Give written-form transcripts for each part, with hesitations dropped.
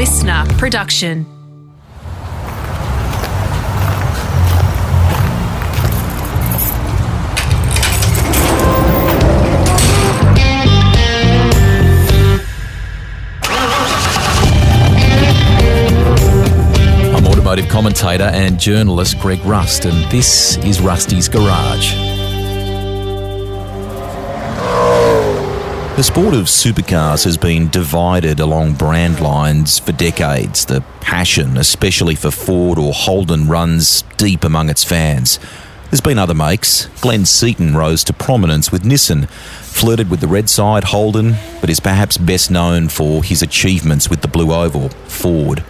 listener production. Automotive commentator and journalist Greg Rust, and this is Rusty's Garage. The sport of supercars has been divided along brand lines for decades. The passion, especially for Ford or Holden, runs deep among its fans. There's been other makes. Glenn Seton rose to prominence with Nissan, flirted with the red side, Holden, but is perhaps best known for his achievements with the blue oval, Ford.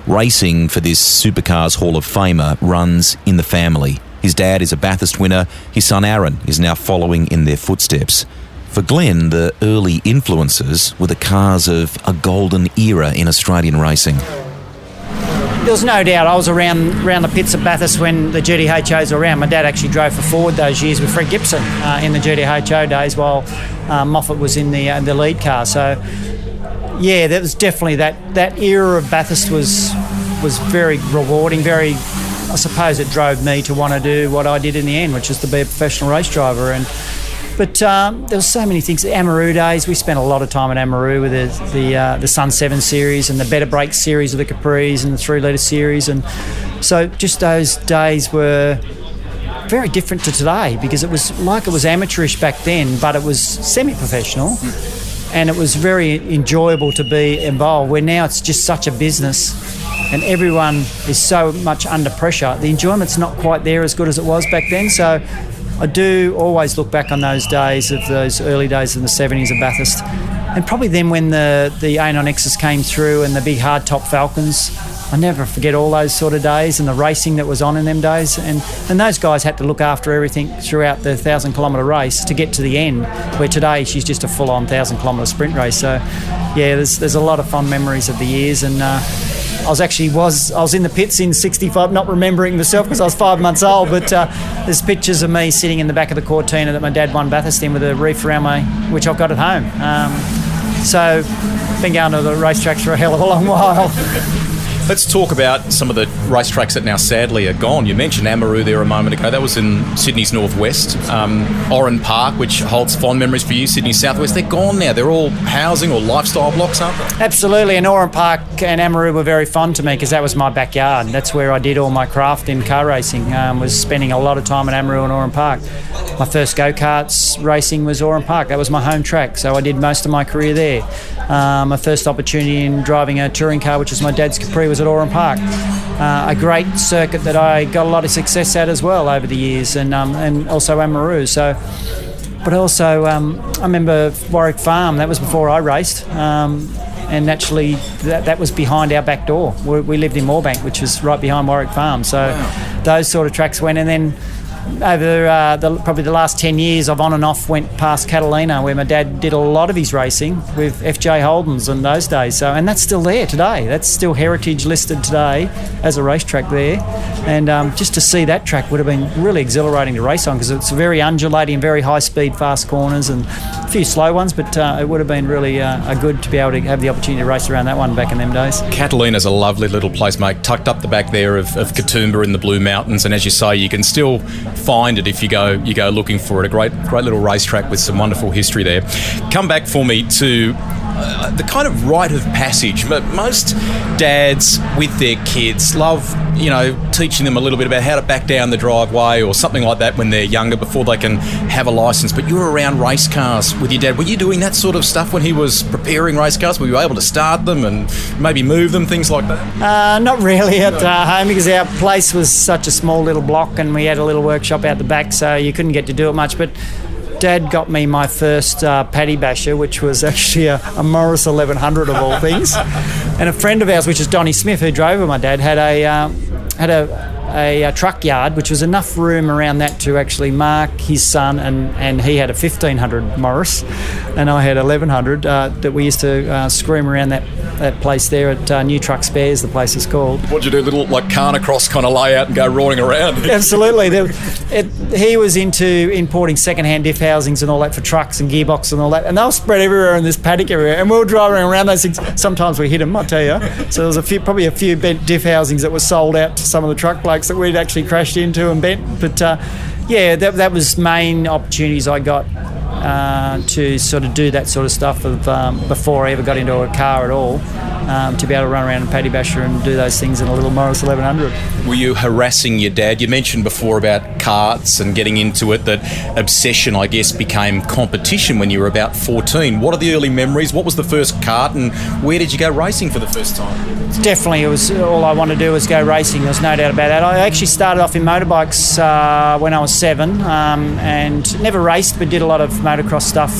Racing for this Supercars Hall of Famer runs in the family. His dad is a Bathurst winner. His son Aaron is now following in their footsteps. For Glenn, the early influences were the cars of a golden era in Australian racing. There's no doubt I was around the pits at Bathurst when the GTHOs were around. My dad actually drove for Ford those years with Fred Gibson in the GTHO days while Moffat was in the lead car. So, yeah, that was definitely that era of Bathurst was very rewarding, very, I suppose it drove me to want to do what I did in the end, which is to be a professional race driver. But there were so many things. The Amaroo days, we spent a lot of time at Amaroo with the Sun 7 series and the Better Break series of the Capris and the 3-litre series. And so just those days were very different to today because it was amateurish back then, but it was semi-professional and it was very enjoyable to be involved, where now it's just such a business and everyone is so much under pressure. The enjoyment's not quite there as good as it was back then. So I do always look back on those days of those early days in the 70s of Bathurst. And probably then when the A9Xs came through and the big hardtop Falcons, I never forget all those sort of days and the racing that was on in them days. And those guys had to look after everything throughout the 1,000-kilometre race to get to the end, where today she's just a full-on 1,000-kilometre sprint race. So, yeah, there's a lot of fond memories of the years. And I was in the pits in 65, not remembering myself because I was 5 months old, but there's pictures of me sitting in the back of the Cortina that my dad won Bathurst in with a reef around which I've got at home. So been going to the racetracks for a hell of a long while. Let's talk about some of the racetracks that now sadly are gone. You mentioned Amaroo there a moment ago. That was in Sydney's northwest. Oran Park, which holds fond memories for you, Sydney's southwest. They're gone now. They're all housing or lifestyle blocks, aren't they? Absolutely. And Oran Park and Amaroo were very fond to me because that was my backyard. That's where I did all my craft in car racing, was spending a lot of time at Amaroo and Oran Park. My first go-karts racing was Oran Park. That was my home track, so I did most of my career there. My first opportunity in driving a touring car, which was my dad's Capri, was at Oran Park. A great circuit that I got a lot of success at as well over the years, and also Amaroo. So, but also I remember Warwick Farm. That was before I raced, and actually that was behind our back door. We lived in Moorebank, which was right behind Warwick Farm. So those sort of tracks went, and then over probably the last 10 years, I've on and off went past Catalina, where my dad did a lot of his racing with FJ Holdens in those days. So, and that's still there today. That's still heritage listed today as a racetrack there. And just to see that track would have been really exhilarating to race on because it's very undulating, very high speed, fast corners and a few slow ones, but it would have been really good to be able to have the opportunity to race around that one back in them days. Catalina's a lovely little place, mate, tucked up the back there of Katoomba in the Blue Mountains, and as you say, you can still find it if you go looking for it. A great little racetrack with some wonderful history there. Come back for me to the kind of rite of passage. Most dads with their kids love, teaching them a little bit about how to back down the driveway or something like that when they're younger before they can have a licence. But you were around race cars with your dad. Were you doing that sort of stuff when he was preparing race cars? Were you able to start them and maybe move them, things like that? Not really at home because our place was such a small little block and we had a little workshop out the back, so you couldn't get to do it much. But Dad got me my first paddy basher, which was actually a Morris 1100 of all things. And a friend of ours, which is Donnie Smith, who drove with my dad, had a truck yard, which was enough room around that to actually mark his son, and he had a 1500 Morris, and I had 1100 that we used to scream around that that place there at New Truck Spares, the place is called. What'd you do, little like Carnacross kind of layout and go roaring around? Absolutely. He was into importing second-hand diff housings and all that for trucks and gearboxes and all that, and they were spread everywhere in this paddock area, and we were driving around those things. Sometimes we hit them, I tell you. So there was probably a few bent diff housings that were sold out to some of the truck blokes that we'd actually crashed into and bent. But that was main opportunities I got to sort of do that sort of stuff before I ever got into a car at all, to be able to run around in Paddy Basher and do those things in a little Morris 1100. Were you harassing your dad? You mentioned before about karts and getting into it, that obsession, I guess, became competition when you were about 14. What are the early memories? What was the first kart, and where did you go racing for the first time? Definitely, it was all I wanted to do was go racing. There's no doubt about that. I actually started off in motorbikes when I was 7, and never raced, but did a lot of motocross stuff.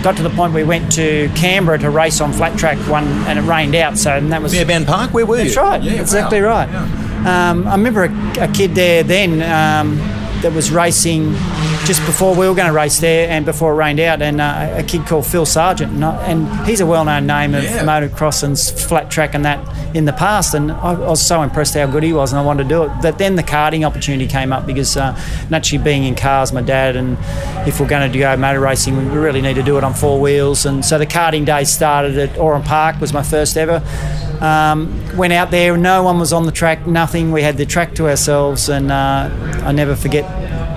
Got to the point where we went to Canberra to race on flat track and it rained out. So and that was Fairbairn Park. Where were you? That's right. Yeah, exactly wow. right. Yeah. I remember a kid there then that was racing just before we were going to race there and before it rained out, and a kid called Phil Sargent, and he's a well-known name of motocross and flat track and that in the past, and I was so impressed how good he was, and I wanted to do it. But then the karting opportunity came up because naturally being in cars, my dad, and if we're going to go motor racing, we really need to do it on 4 wheels, and so the karting days started at Oran Park, was my first ever. Went out there, no one was on the track, nothing. We had the track to ourselves, and I never forget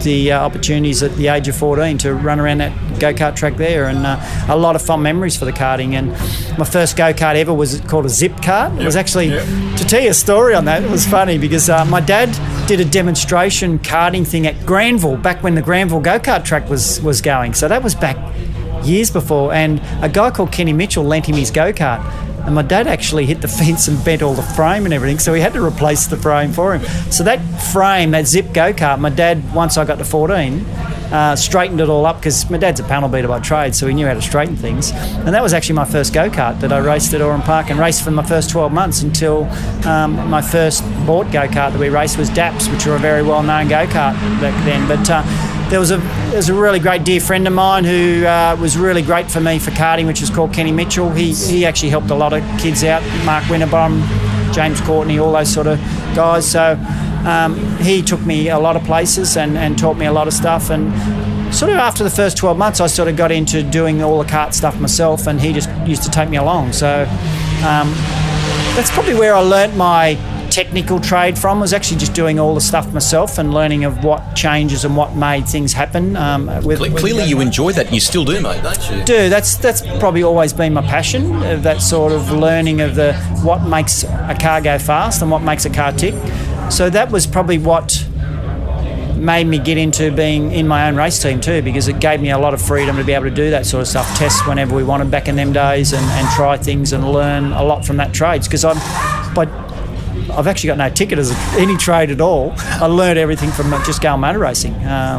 the opportunities at the age of 14 to run around that go-kart track there, and a lot of fun memories for the karting. And my first go-kart ever was called a zip kart. It was actually, to tell you a story on that, it was funny because my dad did a demonstration karting thing at Granville back when the Granville go-kart track was going. So that was back years before, and a guy called Kenny Mitchell lent him his go-kart. And my dad actually hit the fence and bent all the frame and everything, so he had to replace the frame for him. So that frame, that zip go-kart, my dad, once I got to 14, straightened it all up, because my dad's a panel beater by trade, so he knew how to straighten things. And that was actually my first go-kart that I raced at Oran Park, and raced for my first 12 months until my first bought go-kart that we raced was DAPS, which were a very well-known go-kart back then. But there was a really great dear friend of mine who was really great for me for karting, which is called Kenny Mitchell. He actually helped a lot of kids out, Mark Winterbottom, James Courtney, all those sort of guys. So he took me a lot of places and taught me a lot of stuff. And sort of after the first 12 months, I sort of got into doing all the kart stuff myself, and he just used to take me along. So that's probably where I learnt my technical trade from, was actually just doing all the stuff myself and learning of what changes and what made things happen. Clearly you enjoy that. You still do, mate, don't you? Do. That's probably always been my passion, that sort of learning of what makes a car go fast and what makes a car tick. So that was probably what made me get into being in my own race team too, because it gave me a lot of freedom to be able to do that sort of stuff, test whenever we wanted back in them days, and try things and learn a lot from that trades, because I've actually got no ticket as any trade at all. I learned everything from just going motor racing. I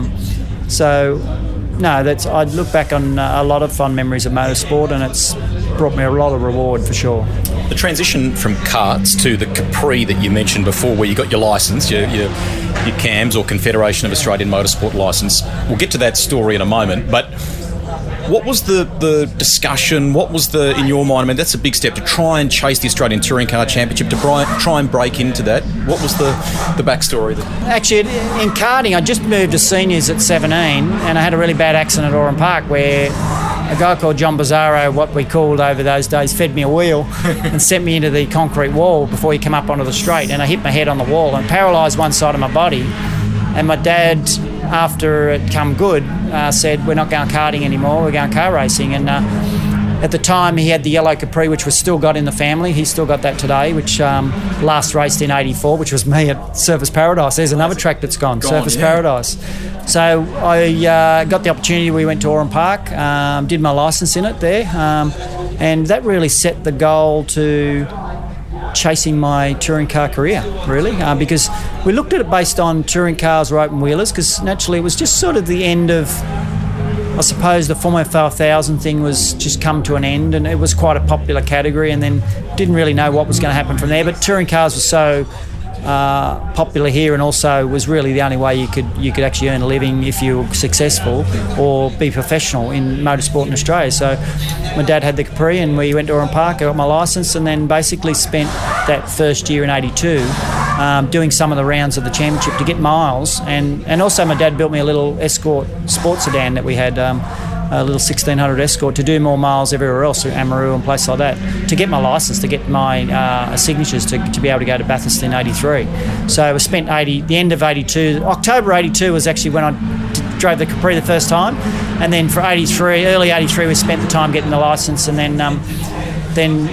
look back on a lot of fun memories of motorsport, and it's brought me a lot of reward for sure. The transition from karts to the Capri that you mentioned before, where you got your licence, your CAMS or Confederation of Australian Motorsport licence. We'll get to that story in a moment, but what was the discussion? What was in your mind? I mean, that's a big step to try and chase the Australian Touring Car Championship, to try and break into that. What was the backstory? Actually, in karting, I just moved to seniors at 17, and I had a really bad accident at Oran Park where a guy called John Bizzaro, what we called over those days, fed me a wheel and sent me into the concrete wall before he came up onto the straight, and I hit my head on the wall and paralysed one side of my body. And my dad, after it come good, said, we're not going karting anymore, we're going car racing. And at the time he had the yellow Capri, which was still got in the family. He's still got that today, which last raced in 84, which was me at Surfers Paradise. There's another track that's gone Surfers Paradise. So I got the opportunity. We went to Oran Park, did my licence in it there, and that really set the goal to chasing my touring car career, really, because we looked at it based on touring cars or open wheelers, because naturally it was just sort of the end of, I suppose, the Formula 5000 thing was just come to an end, and it was quite a popular category, and then didn't really know what was going to happen from there. But touring cars were so popular here, and also was really the only way you could actually earn a living if you were successful or be professional in motorsport in Australia. So my dad had the Capri, and we went to Oran Park. I got my licence, and then basically spent that first year in '82 doing some of the rounds of the championship to get miles, and also my dad built me a little Escort sports sedan that we had. A little 1600 Escort to do more miles everywhere else, through Amaroo and places like that, to get my licence, to get my signatures to be able to go to Bathurst in '83. So I spent the end of '82, October '82 was actually when I drove the Capri the first time, and then for '83, early '83, we spent the time getting the licence, and then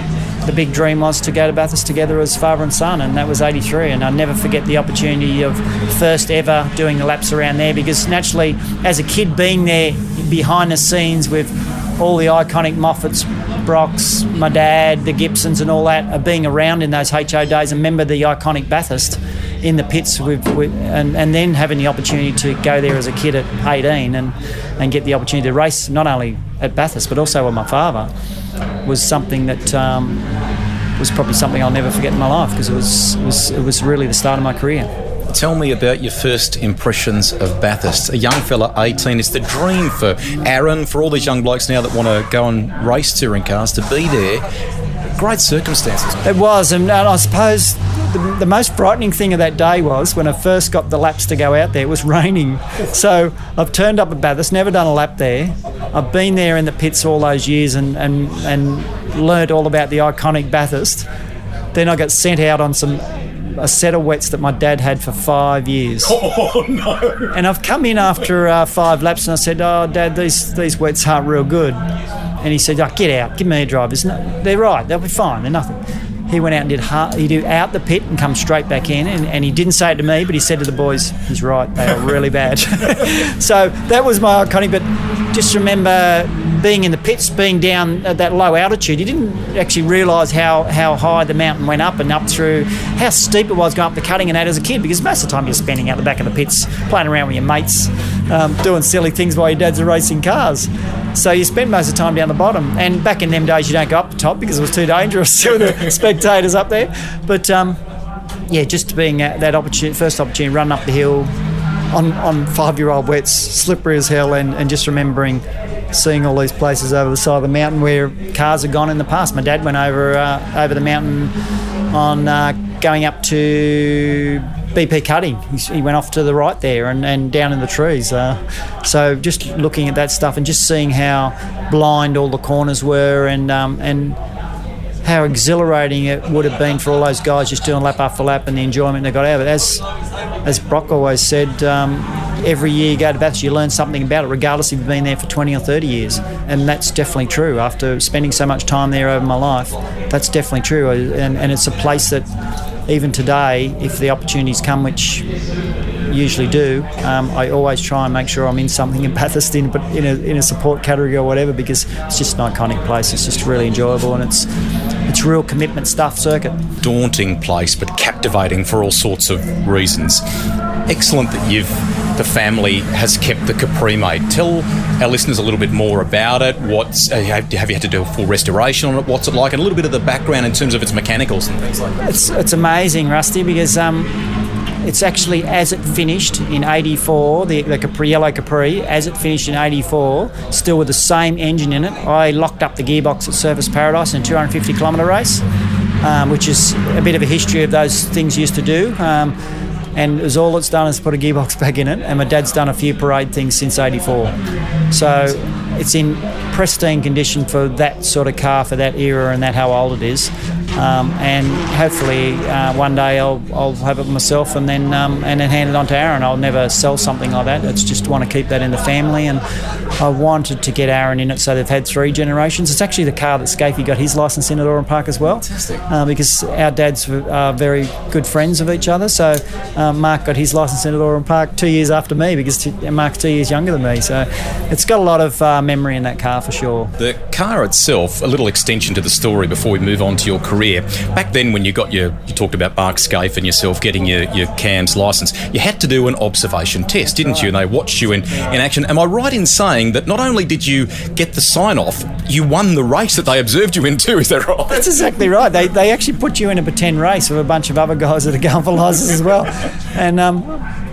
the big dream was to go to Bathurst together as father and son, and that was '83. And I'll never forget the opportunity of first ever doing the laps around there, because naturally, as a kid, being there behind the scenes with all the iconic Moffats, Brocks, my dad, the Gibsons and all that, of being around in those HO days, and remember the iconic Bathurst in the pits and then having the opportunity to go there as a kid at 18 and get the opportunity to race not only at Bathurst but also with my father was something that was probably something I'll never forget in my life, because it was really the start of my career. Tell me about your first impressions of Bathurst. A young fella, 18, it's the dream for Aaron, for all these young blokes now that want to go and race touring cars, to be there. Great circumstances. It was, and I suppose the most frightening thing of that day was when I first got the laps to go out there, it was raining. So I've turned up at Bathurst, never done a lap there. I've been there in the pits all those years and learnt all about the iconic Bathurst. Then I got sent out on a set of wets that my dad had for 5 years. Oh, no. And I've come in after 5 laps and I said, "Oh, Dad, these wets aren't real good." And he said, "Oh, get out, give me a drive. They're right, they'll be fine, they're nothing." He went out and he did out the pit and come straight back in, and he didn't say it to me, but he said to the boys, "He's right, they are really bad." So that was my iconic, but just remember being in the pits, being down at that low altitude, you didn't actually realise how high the mountain went up and up through, how steep it was going up the cutting and that as a kid, because most of the time you're spending out the back of the pits, playing around with your mates, doing silly things while your dads are racing cars. So you spend most of the time down the bottom. And back in them days, you don't go up the top because it was too dangerous with the spectators up there. But just being that first opportunity, running up the hill on 5-year-old wets, slippery as hell, and just remembering seeing all these places over the side of the mountain where cars had gone in the past. My dad went over the mountain on going up to BP Cutting. He went off to the right there and down in the trees. So just looking at that stuff and just seeing how blind all the corners were and how exhilarating it would have been for all those guys just doing lap after lap and the enjoyment they got out of it. As Brock always said, every year you go to Bathurst, you learn something about it, regardless if you've been there for 20 or 30 years. And that's definitely true. After spending so much time there over my life, that's definitely true. And it's a place that even today, if the opportunities come, which usually do, I always try and make sure I'm in something in Bathurst, in a support category or whatever, because it's just an iconic place. It's just really enjoyable, and it's real commitment stuff circuit. Daunting place, but captivating for all sorts of reasons. Excellent that the family has kept the Capri, mate. Tell our listeners a little bit more about it. Have you had to do a full restoration on it? What's it like? And a little bit of the background in terms of its mechanicals and things like that. It's amazing, Rusty, because it's actually, as it finished in '84, the Capri, yellow Capri, as it finished in '84, still with the same engine in it. I locked up the gearbox at Surfers Paradise in a 250-kilometre race, which is a bit of a history of those things you used to do. And all it's done is put a gearbox back in it, and my dad's done a few parade things since '84. So it's in pristine condition for that sort of car, for that era and that how old it is. And hopefully one day I'll have it myself and then hand it on to Aaron. I'll never sell something like that. It's just want to keep that in the family, and I wanted to get Aaron in it so they've had 3 generations. It's actually the car that Scafey got his licence in at Oran Park as well. Fantastic. Because our dads are very good friends of each other. So Mark got his licence in at Oran Park 2 years after me, because Mark's 2 years younger than me. So it's got a lot of memory in that car for sure. The car itself, a little extension to the story before we move on to your career. Back then when you talked about Mark Scaife and yourself getting your CAMS licence, you had to do an observation test, didn't you? And they watched you in action. Am I right in saying that not only did you get the sign-off, you won the race that they observed you in too, is that right? That's exactly right. They actually put you in a pretend race with a bunch of other guys that are going for licences as well. And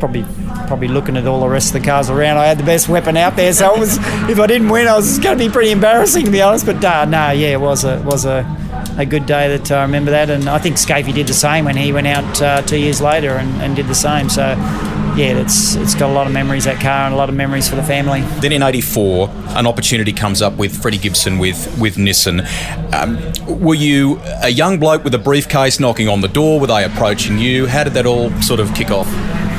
probably looking at all the rest of the cars around, I had the best weapon out there, so it was, if I didn't win, it was going to be pretty embarrassing, to be honest. But it was a good day that I remember that, and I think Scaife did the same when he went out 2 years later and did the same. So yeah, it's got a lot of memories, that car, and a lot of memories for the family. Then in 84, an opportunity comes up with Freddie Gibson with Nissan. Were you a young bloke with a briefcase knocking on the door? Were they approaching you? How did that all sort of kick off?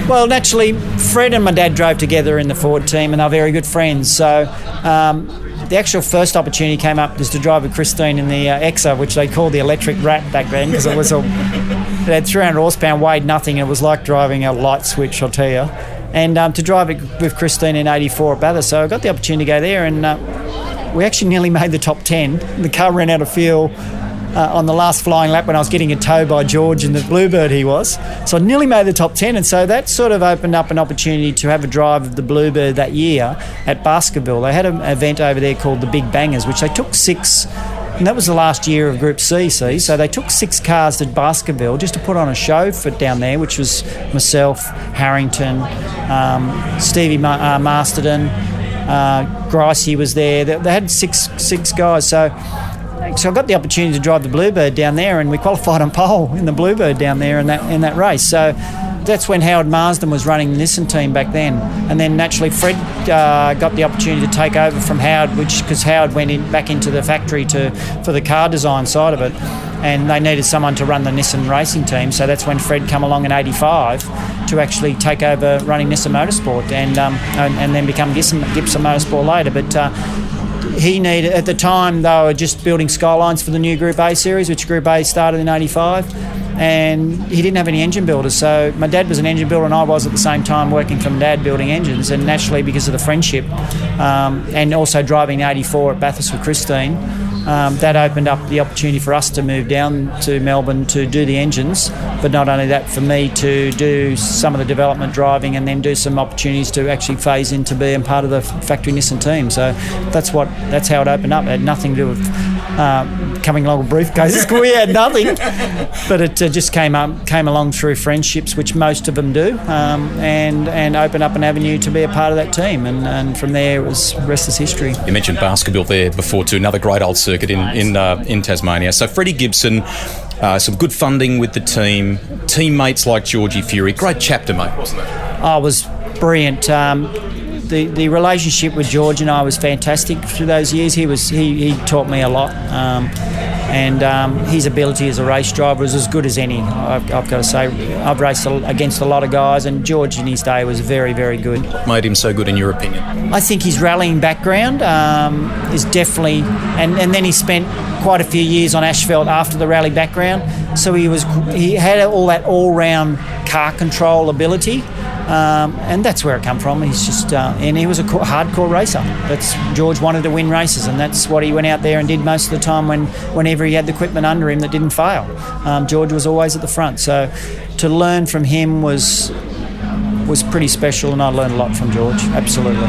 Well, naturally, Fred and my dad drove together in the Ford team, and they're very good friends. So the actual first opportunity came up was to drive with Christine in the Exa, which they called the electric rat back then, because it had 300 horsepower, weighed nothing, and it was like driving a light switch, I'll tell you. And to drive it with Christine in 84 at Bathurst. So I got the opportunity to go there, and we actually nearly made the top 10. The car ran out of fuel on the last flying lap when I was getting a tow by George in the Bluebird he was. So I nearly made the top 10, and so that sort of opened up an opportunity to have a drive of the Bluebird that year at Baskerville. They had an event over there called the Big Bangers, which they took 6, and that was the last year of Group C, so they took 6 cars to Baskerville just to put on a show for down there, which was myself, Harrington, Stevie Masterton, Gricey was there. They had six guys, so I got the opportunity to drive the Bluebird down there, and we qualified on pole in the Bluebird down there in that race. So that's when Howard Marsden was running the Nissan team back then. And then naturally Fred got the opportunity to take over from Howard, because Howard went back into the factory for the car design side of it, and they needed someone to run the Nissan racing team. So that's when Fred came along in 85 to actually take over running Nissan Motorsport and then become Gibson Motorsport later. But he needed, at the time they were just building Skylines for the new Group A series, which Group A started in 85, and he didn't have any engine builders. So my dad was an engine builder, and I was at the same time working for my dad building engines, and naturally because of the friendship and also driving 84 at Bathurst with Christine, that opened up the opportunity for us to move down to Melbourne to do the engines, but not only that, for me to do some of the development driving, and then do some opportunities to actually phase into being part of the factory Nissan team. So that's how it opened up. It had nothing to do with coming along with briefcases. We had nothing, but it just came along through friendships, which most of them do, and opened up an avenue to be a part of that team, and from there it was rest is history. You mentioned Baskerville there before too, another great old circuit in Tasmania. So Freddie Gibson, some good funding with the team, teammates like Georgie Fury, great chapter, mate, wasn't it? Oh, it was brilliant. The relationship with George and I was fantastic through those years. He taught me a lot, and his ability as a race driver was as good as any. I've got to say, I've raced against a lot of guys, and George in his day was very, very good. What made him so good in your opinion? I think his rallying background is definitely, and then he spent quite a few years on asphalt after the rally background, so he had all that all-round car control ability. And that's where it come from. He's just, and he was a hardcore racer. George wanted to win races, and that's what he went out there and did most of the time whenever he had the equipment under him that didn't fail. George was always at the front. So to learn from him was pretty special, and I learned a lot from George, absolutely.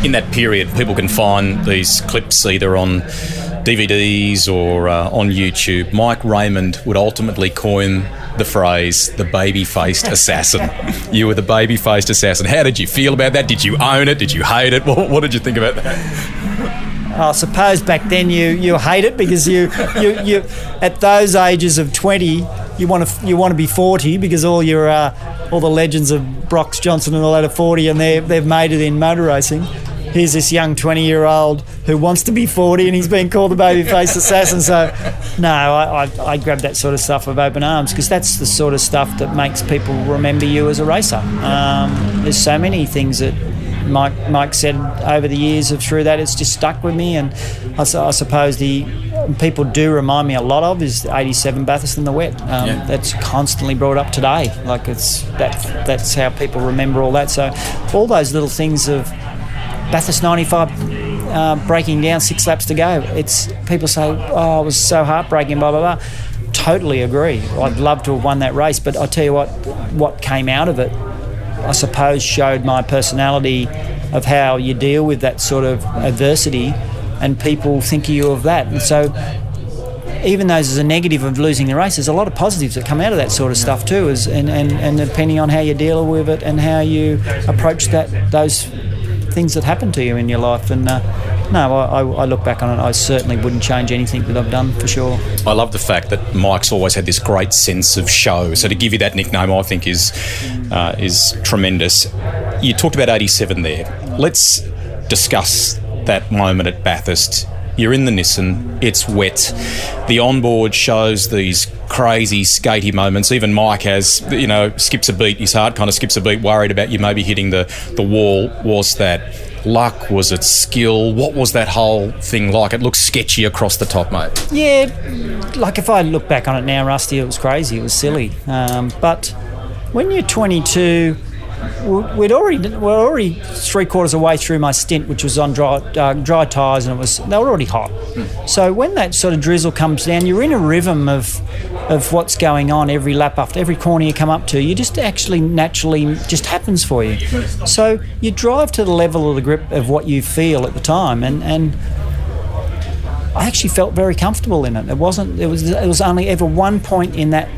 In that period, people can find these clips either on DVDs or on YouTube. Mike Raymond would ultimately coin the phrase, the baby-faced assassin. You were the baby-faced assassin. How did you feel about that? Did you own it? Did you hate it? What did you think about that? I suppose back then you hate it, because you at those ages of 20 you want to be 40, because all the legends of Brox Johnson and all that are 40, and they've made it in motor racing. Here's this young 20-year-old who wants to be 40, and he's been called the baby-faced assassin. So, no, I grab that sort of stuff with open arms, because that's the sort of stuff that makes people remember you as a racer. There's so many things that Mike said over the years through that, it's just stuck with me, and I suppose the people do remind me a lot of is the 87 Bathurst in the wet. That's constantly brought up today. Like that's how people remember all that. So all those little things of Bathurst 95 breaking down 6 laps to go. It's people say, "Oh, it was so heartbreaking," blah blah blah. Totally agree. I'd love to have won that race, but I tell you what came out of it, I suppose, showed my personality of how you deal with that sort of adversity, and people think of you of that. And so, even though there's a negative of losing the race, there's a lot of positives that come out of that sort of stuff too. And depending on how you deal with it and how you approach those things that happen to you in your life. And I look back on it, I certainly wouldn't change anything that I've done, for sure. I love the fact that Mike's always had this great sense of show. So to give you that nickname, I think is tremendous. You talked about 87 there. Let's discuss that moment at Bathurst. You're in the Nissan, it's wet. The onboard shows these crazy skatey moments. Even Mike has, skips a beat. His heart kind of skips a beat, worried about you maybe hitting the wall. Was that luck? Was it skill? What was that whole thing like? It looked sketchy across the top, mate. Yeah, like if I look back on it now, Rusty, it was crazy. It was silly. But when you're 22... We're already 3/4 of the way through my stint, which was on dry tyres, and they were already hot. So when that sort of drizzle comes down, you're in a rhythm of what's going on every lap after every corner you come up to. You just actually naturally just happens for you. So you drive to the level of the grip of what you feel at the time, and I actually felt very comfortable in it. It was only ever one point in that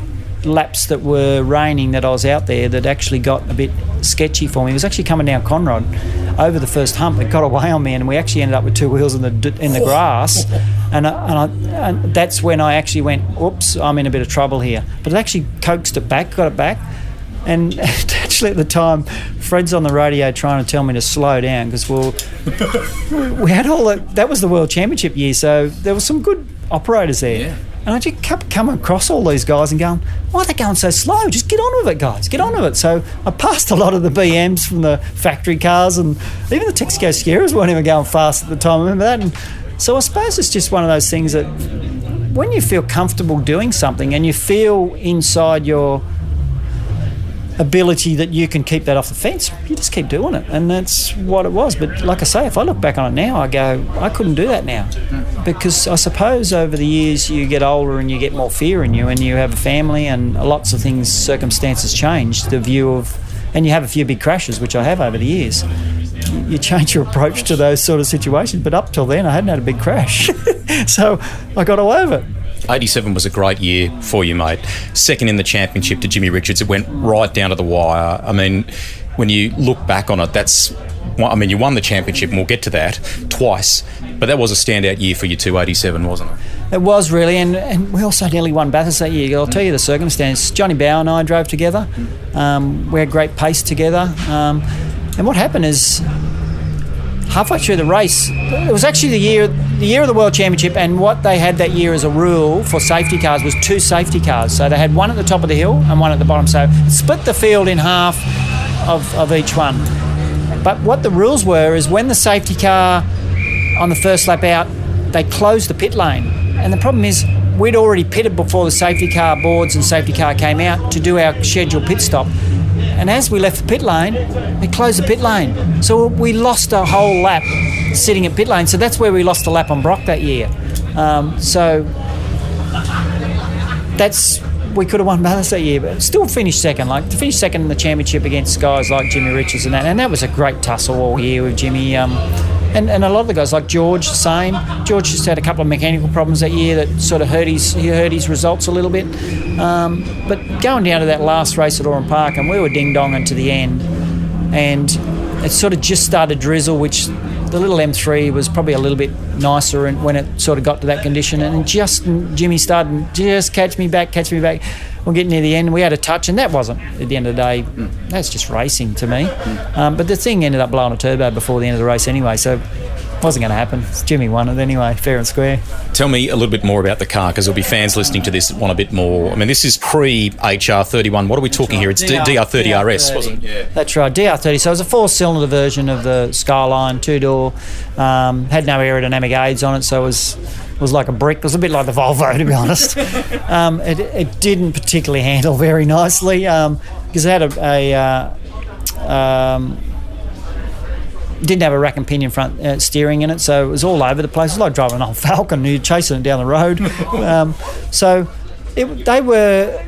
laps that were raining that I was out there that actually got a bit sketchy for me. It was actually coming down Conrod over the first hump. It got away on me, and we actually ended up with 2 wheels in the grass. And that's when I actually went, "Oops, I'm in a bit of trouble here." But it actually coaxed it back, got it back. And actually at the time, Fred's on the radio trying to tell me to slow down, because we had that was the World Championship year, so there were some good operators there. Yeah. And I just kept coming across all these guys and going, "Why are they going so slow? Just get on with it, guys. Get on with it." So I passed a lot of the BMs from the factory cars, and even the Texaco Sierras weren't even going fast at the time. I remember that. And so I suppose it's just one of those things that when you feel comfortable doing something and you feel inside your ability that you can keep that off the fence, you just keep doing it, and that's what it was. But like I say, if I look back on it now, I go, I couldn't do that now, because I suppose over the years you get older and you get more fear in you, and you have a family, and lots of things, circumstances change the view of, and you have a few big crashes, which I have over the years. You change your approach to those sort of situations, but up till then I hadn't had a big crash. So I got away with it. 87 was a great year for you, mate. Second in the championship to Jimmy Richards. It went right down to the wire. I mean, when you look back on it, you won the championship, and we'll get to that, twice. But that was a standout year for you too, 87, wasn't it? It was really, and we also nearly won Bathurst that year. I'll tell you the circumstance. Johnny Bower and I drove together. We had great pace together. And what happened is, halfway through the race, it was actually the year of the World Championship, and what they had that year as a rule for safety cars was 2 safety cars. So they had one at the top of the hill and one at the bottom. So it split the field in half of each one. But what the rules were is, when the safety car on the first lap out, they closed the pit lane. And the problem is, we'd already pitted before the safety car boards and safety car came out to do our scheduled pit stop. And as we left the pit lane, they closed the pit lane. So we lost a whole lap sitting at pit lane. So that's where we lost the lap on Brock that year. We could have won Bathurst that year, but still finished second. To finish second in the championship against guys like Jimmy Richards and that was a great tussle all year with Jimmy. And a lot of the guys like George, the same. George just had a couple of mechanical problems that year that sort of hurt his results a little bit. But going down to that last race at Oran Park, and we were ding-donging to the end, and it sort of just started to drizzle, which the little M3 was probably a little bit nicer, and when it sort of got to that condition, and just Jimmy started, just catch me back. We're getting near the end, we had a touch, and that wasn't, at the end of the day, that's just racing to me. But the thing ended up blowing a turbo before the end of the race anyway, so it wasn't going to happen. Jimmy won it anyway, fair and square. Tell me a little bit more about the car, because there'll be fans listening to this that want a bit more. I mean, this is pre-HR31. What are we talking here? It's DR30 RS, wasn't it? Yeah. That's right, DR30. So it was a 4-cylinder version of the Skyline, 2-door, had no aerodynamic aids on it, so it was like a brick. It was a bit like the Volvo, to be honest. It didn't particularly handle very nicely, because it had didn't have a rack and pinion front steering in it, so it was all over the place. It was like driving an old Falcon, you're chasing it down the road. They were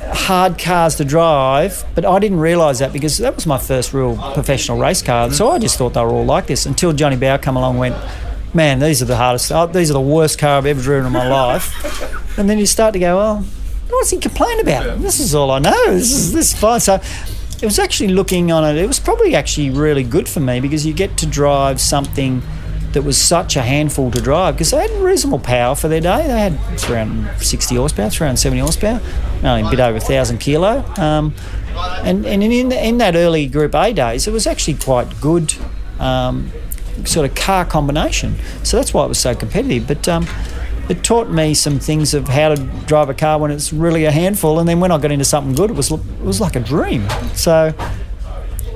hard cars to drive, but I didn't realise that because that was my first real professional race car. So I just thought they were all like this until Johnny Bower come along and went, man, these are the hardest, these are the worst car I've ever driven in my life. And then you start to go, well, what's he complaining about? This is all I know. This is fine. So it was actually looking on it. It was probably actually really good for me because you get to drive something that was such a handful to drive because they had reasonable power for their day. They had around 60 horsepower, around 70 horsepower, only a bit over 1,000 kilo. And in that early Group A days, it was actually quite good sort of car combination. So that's why it was so competitive. But it taught me some things of how to drive a car when it's really a handful. And then when I got into something good, it was like a dream. So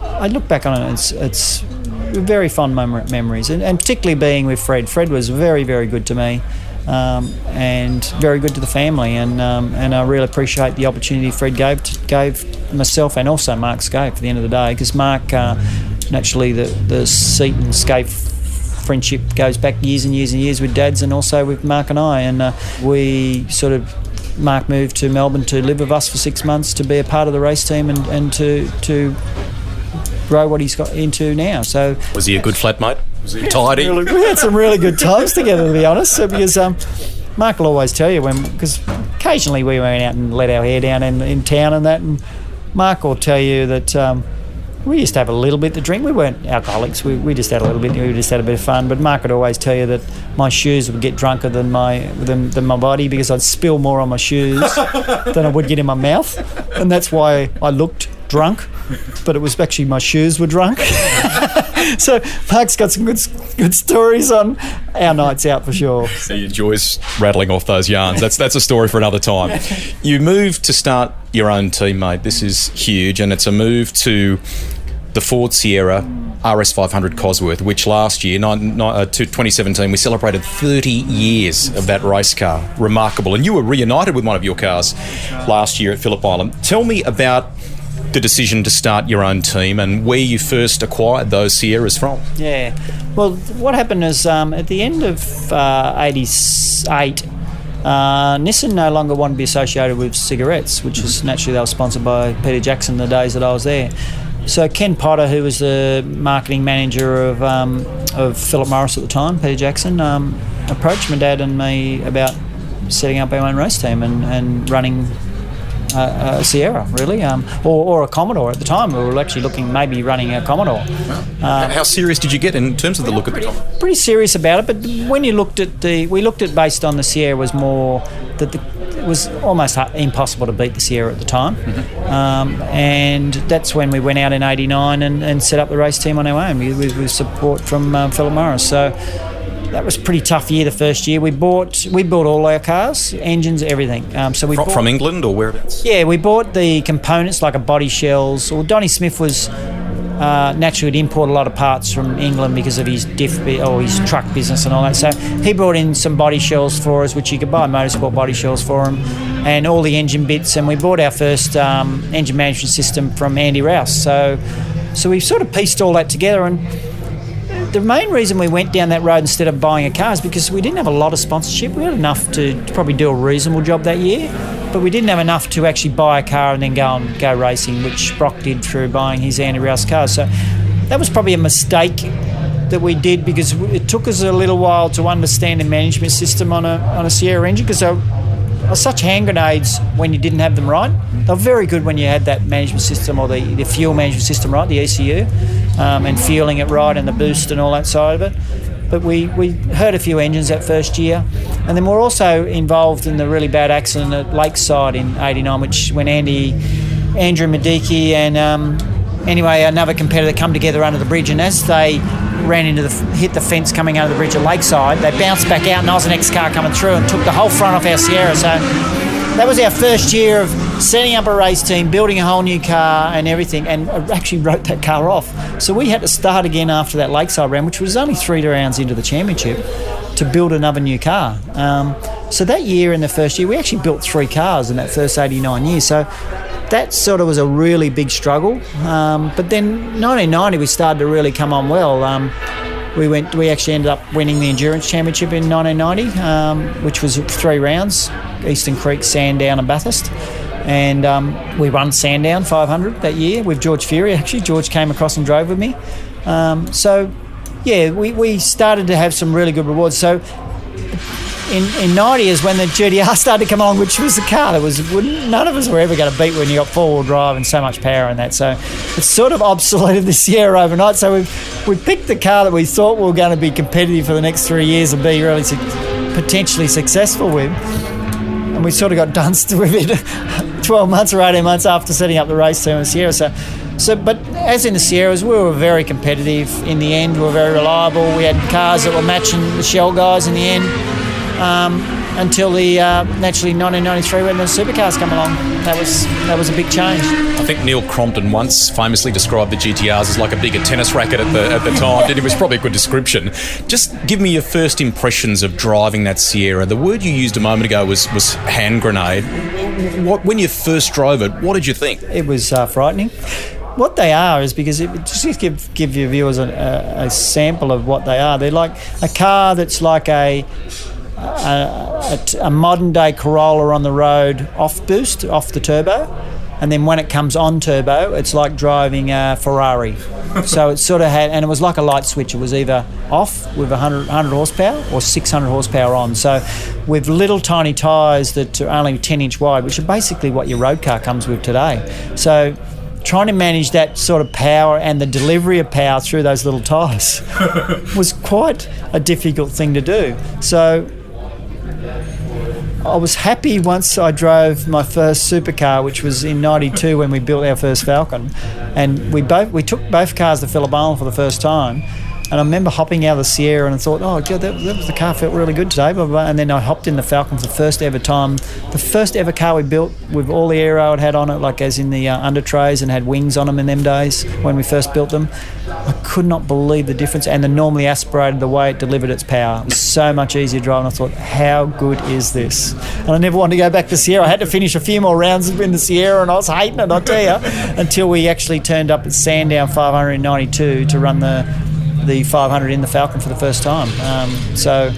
I look back on it, it's very fond memories, and particularly being with Fred. Fred was very, very good to me, and very good to the family, and I really appreciate the opportunity Fred gave myself and also Mark Scaife at the end of the day, because Mark, naturally the Seton Scaife friendship goes back years and years and years with Dads and also with Mark and I, and Mark moved to Melbourne to live with us for 6 months to be a part of the race team and to grow what he's got into now. So was he a good flatmate? Was he tidy? We had some really good times together, to be honest. So because Mark will always tell you because occasionally we went out and let our hair down in town and that, and Mark will tell you that we used to have a little bit to drink. We weren't alcoholics. We just had a little bit. We just had a bit of fun. But Mark would always tell you that my shoes would get drunker than my body because I'd spill more on my shoes than I would get in my mouth, and that's why I looked drunk, but it was actually my shoes were drunk. So Mark's got some good stories on our nights out for sure. So he enjoys rattling off those yarns. That's a story for another time. You moved to start your own team, mate. This is huge, and it's a move to the Ford Sierra RS500 Cosworth, which last year, 2017, we celebrated 30 years of that race car. Remarkable. And you were reunited with one of your cars last year at Phillip Island. Tell me about the decision to start your own team and where you first acquired those Sierras from. Yeah. Well, what happened is at the end of 88, Nissan no longer wanted to be associated with cigarettes, which is naturally they were sponsored by Peter Jackson the days that I was there. So Ken Potter, who was the marketing manager of Philip Morris at the time, Peter Jackson, approached my dad and me about setting up our own race team and running a Sierra, really, or a Commodore. At the time, we were actually looking maybe running a Commodore. How serious did you get in terms of the look at the Commodore? Pretty serious about it, but when you looked at we looked at based on the Sierra was more that it was almost impossible to beat the Sierra at the time, and that's when we went out in '89 and set up the race team on our own with support from Philip Morris. So that was a pretty tough year. The first year we built all our cars, engines, everything. So we from England or whereabouts? Yeah, we bought the components like a body shells. Or Donnie Smith was naturally would import a lot of parts from England because of his his truck business and all that. So he brought in some body shells for us, which you could buy motorsport body shells for him, and all the engine bits. And we bought our first engine management system from Andy Rouse. So we sort of pieced all that together. And the main reason we went down that road instead of buying a car is because we didn't have a lot of sponsorship. We had enough to probably do a reasonable job that year, but we didn't have enough to actually buy a car and then go racing, which Brock did through buying his Andy Rouse car. So that was probably a mistake that we did because it took us a little while to understand the management system on a Sierra engine because they were such hand grenades when you didn't have them right. They were very good when you had that management system or the fuel management system right, the ECU. And fueling it right and the boost and all that side of it. But we hurt a few engines that first year. And then we're also involved in the really bad accident at Lakeside in '89, which when Andrew Medicki and another competitor come together under the bridge, and as they ran hit the fence coming under the bridge at Lakeside, they bounced back out and I was the next car coming through and took the whole front off our Sierra. So that was our first year of setting up a race team, building a whole new car and everything, and I actually wrote that car off. So we had to start again after that Lakeside round, which was only 3 rounds into the championship, to build another new car. So that year, in the first year, we actually built 3 cars in that first 89 years. So that sort of was a really big struggle. But then 1990, we started to really come on well. We actually ended up winning the Endurance Championship in 1990, which was 3 rounds, Eastern Creek, Sandown and Bathurst. And we won Sandown 500 that year with George Fury, actually. George came across and drove with me. We started to have some really good rewards. So in 90 is when the GTR started to come along, which was the car that none of us were ever going to beat when you got 4-wheel drive and so much power and that. So it's sort of obsoleted the Sierra overnight. So we picked the car that we thought we were going to be competitive for the next 3 years and be really potentially successful with. And we sort of got dunced with it 12 months or 18 months after setting up the race team in the Sierra. But as in the Sierras, we were very competitive in the end. We were very reliable. We had cars that were matching the Shell guys in the end. Until naturally 1993 when the supercars come along. That was a big change. I think Neil Crompton once famously described the GTRs as like a bigger tennis racket at the time. It was probably a good description. Just give me your first impressions of driving that Sierra. The word you used a moment ago was hand grenade. When you first drove it, what did you think? It was frightening. What they are is, because just to give your viewers a sample of what they are, they're like a car that's like a modern day Corolla on the road off boost, off the turbo, and then when it comes on turbo, it's like driving a Ferrari. So it sort of had, and it was like a light switch. It was either off with 100 horsepower or 600 horsepower on. So with little tiny tyres that are only 10-inch wide, which are basically what your road car comes with today. So trying to manage that sort of power and the delivery of power through those little tyres was quite a difficult thing to do. So I was happy once I drove my first supercar, which was in 92 when we built our first Falcon, and we took both cars to Phillip Island for the first time. And I remember hopping out of the Sierra and I thought, oh, God, the car felt really good today. Blah, blah, blah. And then I hopped in the Falcon for the first ever time. The first ever car we built with all the aero it had on it, like as in the under trays, and had wings on them in them days when we first built them. I could not believe the difference. And the normally aspirated, the way it delivered its power. It was so much easier to drive. And I thought, how good is this? And I never wanted to go back to Sierra. I had to finish a few more rounds in the Sierra and I was hating it, I'll tell you, until we actually turned up at Sandown 592 to run the 500 in the Falcon for the first time. So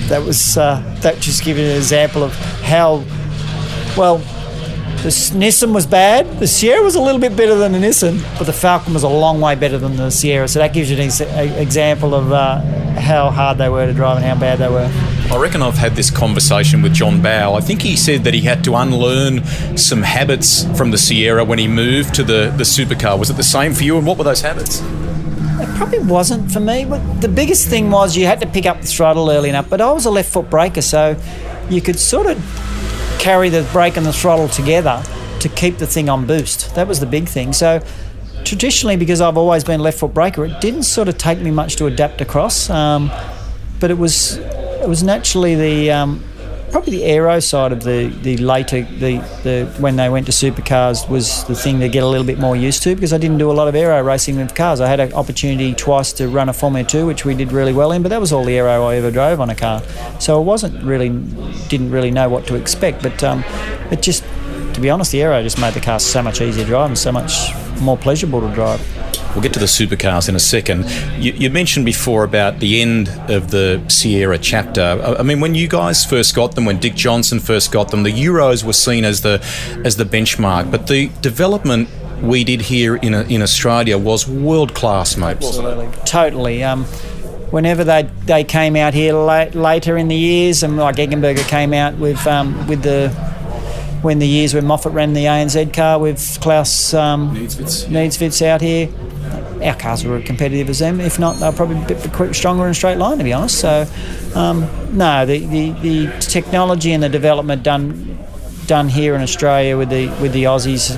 that was that just gives you an example of how well the Nissan was bad. The Sierra was a little bit better than the Nissan, but the Falcon was a long way better than the Sierra. So that gives you an example of how hard they were to drive and how bad they were. I reckon I've had this conversation with John Bow. I think he said that he had to unlearn some habits from the Sierra when he moved to the supercar. Was it the same for you, and what were those habits? It probably wasn't for me, but the biggest thing was you had to pick up the throttle early enough. But I was a left foot braker, so you could sort of carry the brake and the throttle together to keep the thing on boost. That was the big thing. So traditionally, because I've always been left foot braker, it didn't sort of take me much to adapt across. But it was naturally probably the aero side of the later when they went to supercars was the thing to get a little bit more used to, because I didn't do a lot of aero racing with cars. I had an opportunity twice to run a Formula 2, which we did really well in, but that was all the aero I ever drove on a car. So I didn't really know what to expect, but it just, to be honest, the aero just made the car so much easier to drive and so much more pleasurable to drive. We'll get to the supercars in a second. You mentioned before about the end of the Sierra chapter. I mean, when you guys first got them, when Dick Johnson first got them, the Euros were seen as the benchmark. But the development we did here in Australia was world class, mate. Absolutely, totally. Whenever they came out here later in the years, and like Eggenberger came out with when the years when Moffat ran the ANZ car with Klaus Needsvits out here, our cars were competitive as them. If not, they were probably a bit stronger in a straight line, to be honest. So, no, the technology and the development done here in Australia with the Aussies.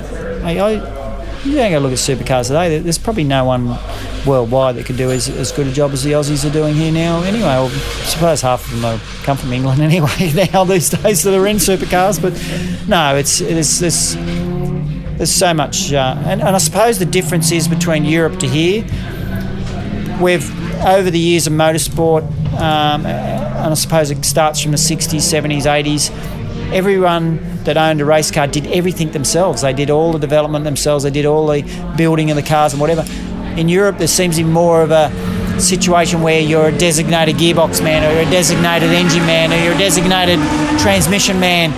You don't go look at supercars today. There's probably no one worldwide that could do as good a job as the Aussies are doing here now. Anyway, well, I suppose half of them come from England anyway now these days that are in supercars. But no, there's so much, and I suppose the difference is between Europe to here. over the years of motorsport, and I suppose it starts from the 60s, 70s, 80s, everyone that owned a race car did everything themselves. They did all the development themselves. They did all the building of the cars and whatever. In Europe, there seems to be more of a situation where you're a designated gearbox man, or you're a designated engine man, or you're a designated transmission man.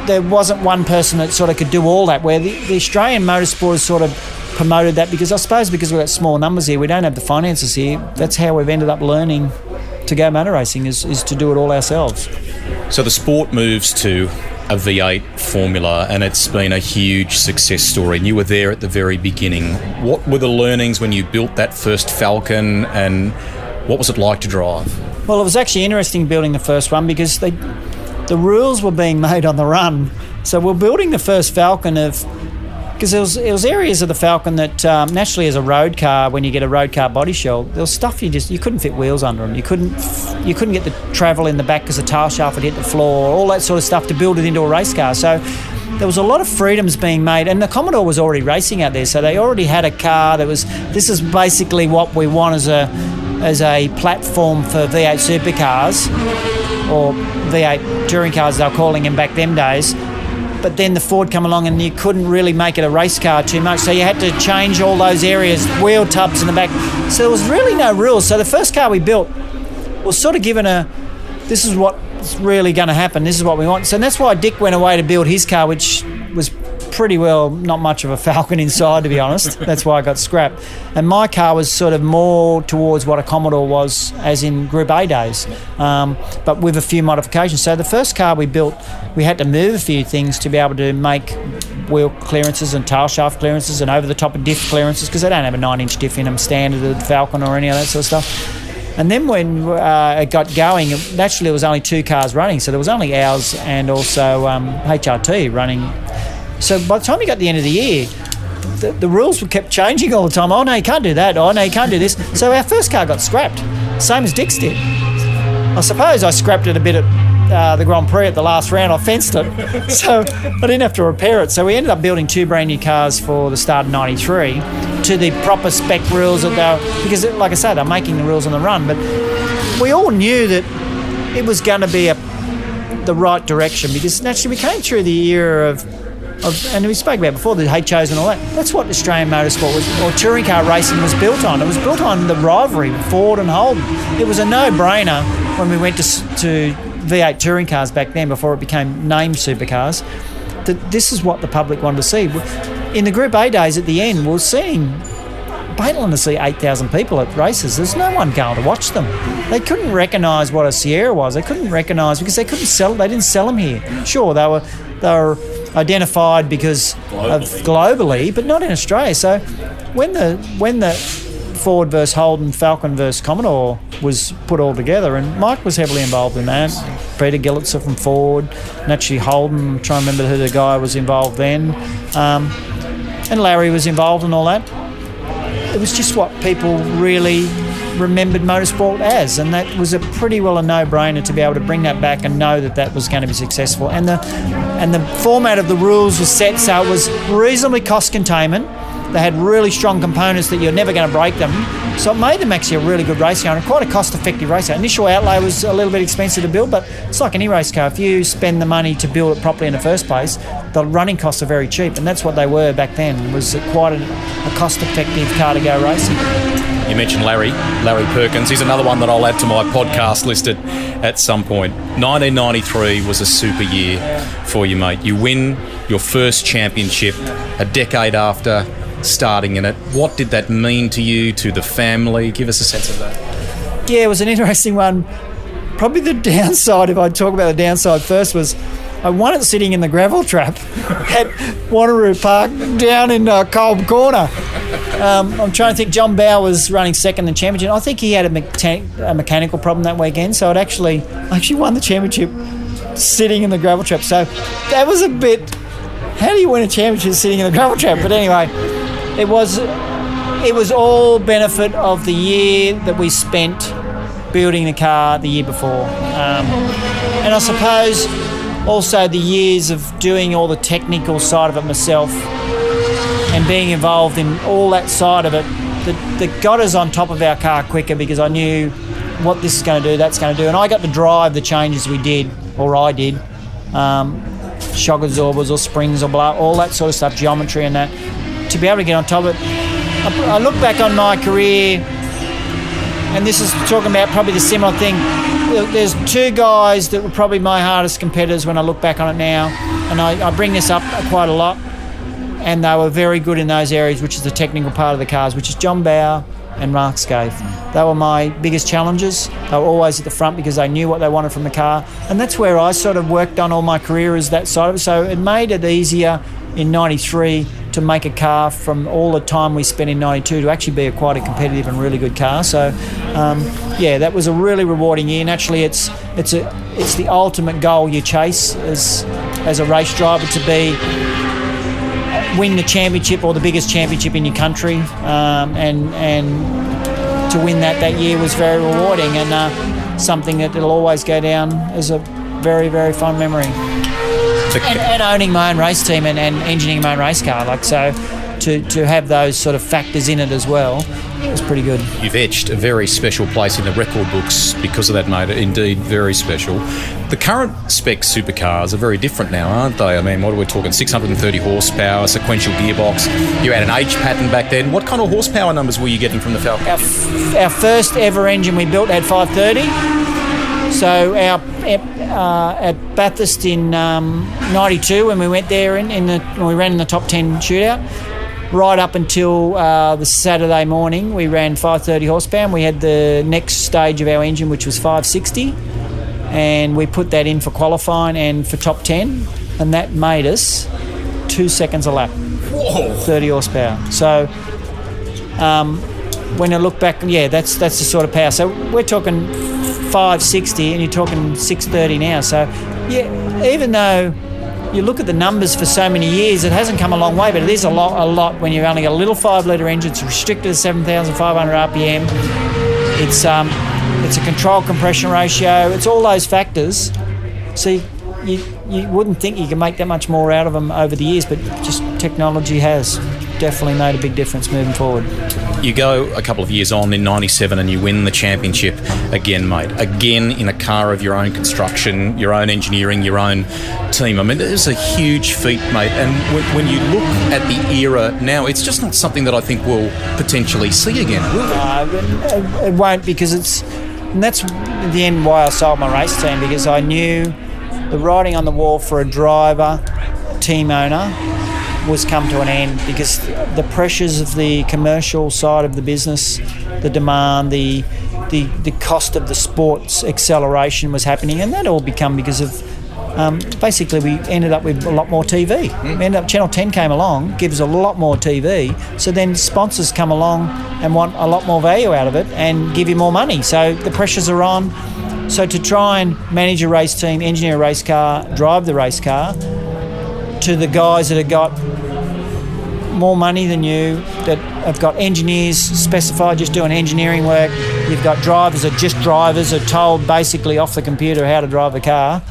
There wasn't one person that sort of could do all that, where the Australian motorsport has sort of promoted that, because I suppose because we've got small numbers here, we don't have the finances here. That's how we've ended up learning to go motor racing, is to do it all ourselves. So the sport moves to a V8 formula, and it's been a huge success story, and you were there at the very beginning. What were the learnings when you built that first Falcon, and what was it like to drive? Well, it was actually interesting building the first one, because the rules were being made on the run. So we're building the first Falcon because it was areas of the Falcon that naturally, as a road car, when you get a road car body shell, there was stuff you couldn't fit wheels under them. You couldn't get the travel in the back because the tail shaft would hit the floor, all that sort of stuff to build it into a race car. So there was a lot of freedoms being made, and the Commodore was already racing out there, so they already had a car this is basically what we want as a platform for V8 supercars, or V8 touring cars they were calling them back them days. But then the Ford come along and you couldn't really make it a race car too much, so you had to change all those areas, wheel tubs in the back. So there was really no rules. So the first car we built was sort of given this is what's really going to happen, this is what we want. So that's why Dick went away to build his car, which was pretty well not much of a Falcon inside, to be honest. That's why I got scrapped. And my car was sort of more towards what a Commodore was, as in Group A days, but with a few modifications. So the first car we built, we had to move a few things to be able to make wheel clearances and tail shaft clearances and over the top of diff clearances, because they don't have a 9-inch diff in them standard of the Falcon or any of that sort of stuff. And then when it got going, naturally there was only 2 cars running, so there was only ours and also HRT running. So by the time you got to the end of the year, the rules were kept changing all the time. Oh no, you can't do that. Oh no, you can't do this. So our first car got scrapped, same as Dick's did. I suppose I scrapped it a bit at the Grand Prix at the last round. I fenced it, so I didn't have to repair it. So we ended up building 2 brand new cars for the start of '93 to the proper spec rules that they were, because like I said, they're making the rules on the run. But we all knew that it was going to be the right direction, because naturally we came through the era of, and we spoke about before, the HOs and all that. That's what Australian motorsport was, or touring car racing was built on. It was built on the rivalry, Ford and Holden. It was a no-brainer when we went to V8 touring cars back then, before it became named supercars, that this is what the public wanted to see. In the Group A days at the end, we were seeing, battling to see 8,000 people at races. There's no one going to watch them. They couldn't recognise what a Sierra was. They couldn't recognise, because they couldn't sell. They didn't sell them here. Sure, they were identified because globally, but not in Australia. So when the Ford versus Holden, Falcon versus Commodore was put all together, and Mike was heavily involved in that. Peter Gillitzer from Ford, and actually Holden, I'm trying to remember who the guy was involved then, and Larry was involved in all that. It was just what people really remembered motorsport as, and that was a pretty well a no-brainer to be able to bring that back and know that was going to be successful. And the format of the rules was set so it was reasonably cost containment. They had really strong components that you're never going to break them, so it made them actually a really good race car and quite a cost-effective race car. Initial outlay was a little bit expensive to build, but it's like any race car. If you spend the money to build it properly in the first place, the running costs are very cheap, and that's what they were back then. It was quite a cost-effective car to go racing. You mentioned Larry Perkins. He's another one that I'll add to my podcast list at some point. 1993 was a super year for you, mate. You win your first championship a decade after starting in it. What did that mean to you, to the family? Give us a sense of that. Yeah, it was an interesting one. Probably the downside, if I talk about the downside first, was I won it sitting in the gravel trap at Wanneroo Park down in Colb Corner. I'm trying to think. John Bow was running second in the championship. I think he had a mechanical problem that weekend, so I actually won the championship sitting in the gravel trap. So that was a bit, how do you win a championship sitting in the gravel trap? But anyway, it was all benefit of the year that we spent building the car the year before. And I suppose also the years of doing all the technical side of it myself and being involved in all that side of it that got us on top of our car quicker, because I knew what this is going to do, that's going to do. And I got to drive the changes we did, or I did. Shock absorbers or springs or blah, all that sort of stuff, geometry and that, to be able to get on top of it. I look back on my career, and this is talking about probably the similar thing. There's two guys that were probably my hardest competitors when I look back on it now, and I bring this up quite a lot, and they were very good in those areas, which is the technical part of the cars, which is John Bauer and Mark Scaife. They were my biggest challenges. They were always at the front because they knew what they wanted from the car, and that's where I sort of worked on all my career, is that side of it. So it made it easier in 93 to make a car from all the time we spent in 92 to actually be quite a competitive and really good car. So that was a really rewarding year, and actually it's the ultimate goal you chase as a race driver, to win the championship, or the biggest championship in your country, and to win that year was very rewarding, and something that will always go down as a very, very fond memory. And owning my own race team and engineering my own race car, to have those sort of factors in it as well, it was pretty good. You've etched a very special place in the record books because of that, mate. Indeed, very special. The current spec supercars are very different now, aren't they? I mean, what are we talking? 630 horsepower, sequential gearbox. You had an H pattern back then. What kind of horsepower numbers were you getting from the Falcon? Our first ever engine we built had 530. So at Bathurst in 92, when we went there when we ran in the top 10 shootout, right up until the Saturday morning, we ran 530 horsepower, and we had the next stage of our engine, which was 560, and we put that in for qualifying and for top 10, and that made us 2 seconds a lap. Whoa. 30 horsepower. So when I look back, that's the sort of power. So we're talking 560 and you're talking 630 now. So even though you look at the numbers for so many years, it hasn't come a long way, but it is a lot when you've only got a little 5-litre engine. It's restricted to 7,500 RPM. It's a controlled compression ratio. It's all those factors. So you wouldn't think you can make that much more out of them over the years, but just technology has definitely made a big difference moving forward. You go a couple of years on in 97 and you win the championship again, mate. Again in a car of your own construction, your own engineering, your own team. I mean, it is a huge feat, mate. And when you look at the era now, it's just not something that I think we'll potentially see again, will it? It won't, because and that's in the end why I sold my race team, because I knew the writing on the wall for a driver, team owner, was come to an end, because the pressures of the commercial side of the business, the demand, the cost of the sports acceleration was happening, and that all become because of basically we ended up with a lot more TV. We ended up, Channel 10 came along, gives a lot more TV, so then sponsors come along and want a lot more value out of it and give you more money. So the pressures are on. So to try and manage a race team, engineer a race car, drive the race car, to the guys that have got more money than you, that have got engineers specified just doing engineering work, you've got drivers that just drivers are told basically off the computer how to drive a car.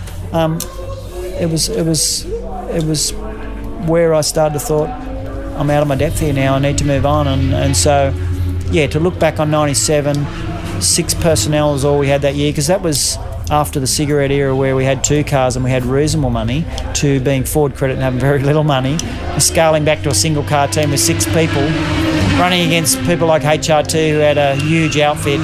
It was where I started to thought, I'm out of my depth here now, I need to move on. And so to look back on 97, 6 personnel was all we had that year, because that was after the cigarette era where we had 2 cars and we had reasonable money, to being Ford credit and having very little money, scaling back to a single car team with 6 people, running against people like HRT who had a huge outfit,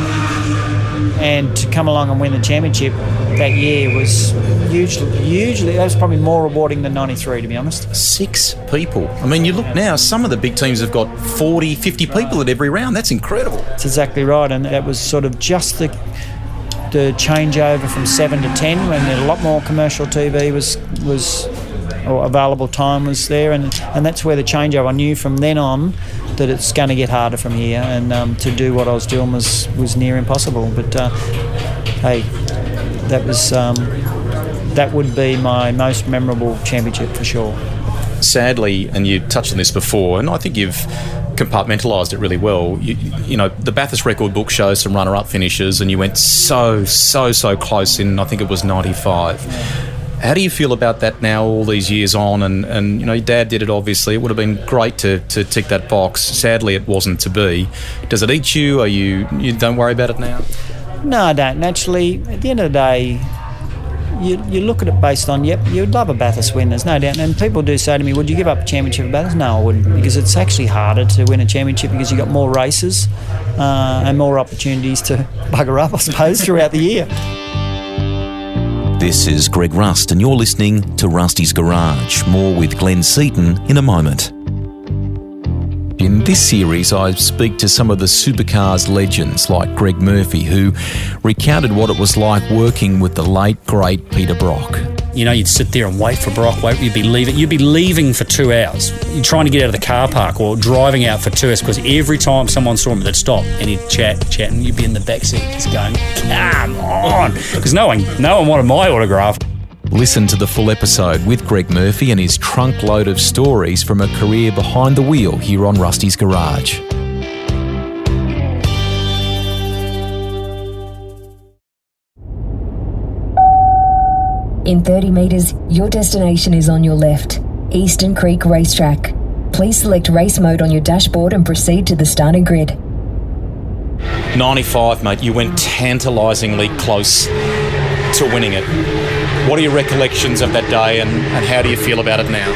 and to come along and win the championship that year was hugely, that was probably more rewarding than 93, to be honest. 6 people. I mean, you look now, some of the big teams have got 40, 50 people at every round. That's incredible. That's exactly right, and that was sort of just the changeover from 7 to 10, when a lot more commercial TV was or available time was there, and that's where the changeover. I knew from then on that it's going to get harder from here, and to do what I was doing was near impossible. But hey, that would be my most memorable championship for sure. Sadly, and you touched on this before, and I think you've compartmentalised it really well. You know, the Bathurst record book shows some runner-up finishes, and you went so close in, I think it was 95. How do you feel about that now, all these years on? And your dad did it, obviously. It would have been great to tick that box. Sadly, it wasn't to be. Does it eat you? Or you don't worry about it now? No, I don't. Naturally, at the end of the day, you look at it based on, you'd love a Bathurst win, there's no doubt. And people do say to me, would you give up a championship at Bathurst? No, I wouldn't, because it's actually harder to win a championship because you've got more races and more opportunities to bugger up, I suppose, throughout the year. This is Greg Rust, and you're listening to Rusty's Garage. More with Glenn Seton in a moment. In this series, I speak to some of the Supercars legends like Greg Murphy, who recounted what it was like working with the late, great Peter Brock. You'd sit there and wait for Brock, you'd be leaving for 2 hours. You're trying to get out of the car park or driving out for 2 hours, because every time someone saw him, they'd stop and he'd chat, and you'd be in the back seat just going, come on, because no one wanted my autograph. Listen to the full episode with Greg Murphy and his trunk load of stories from a career behind the wheel here on Rusty's Garage. In 30 metres, your destination is on your left, Eastern Creek Racetrack. Please select race mode on your dashboard and proceed to the starting grid. 95, mate, you went tantalisingly close to winning it. What are your recollections of that day, and how do you feel about it now?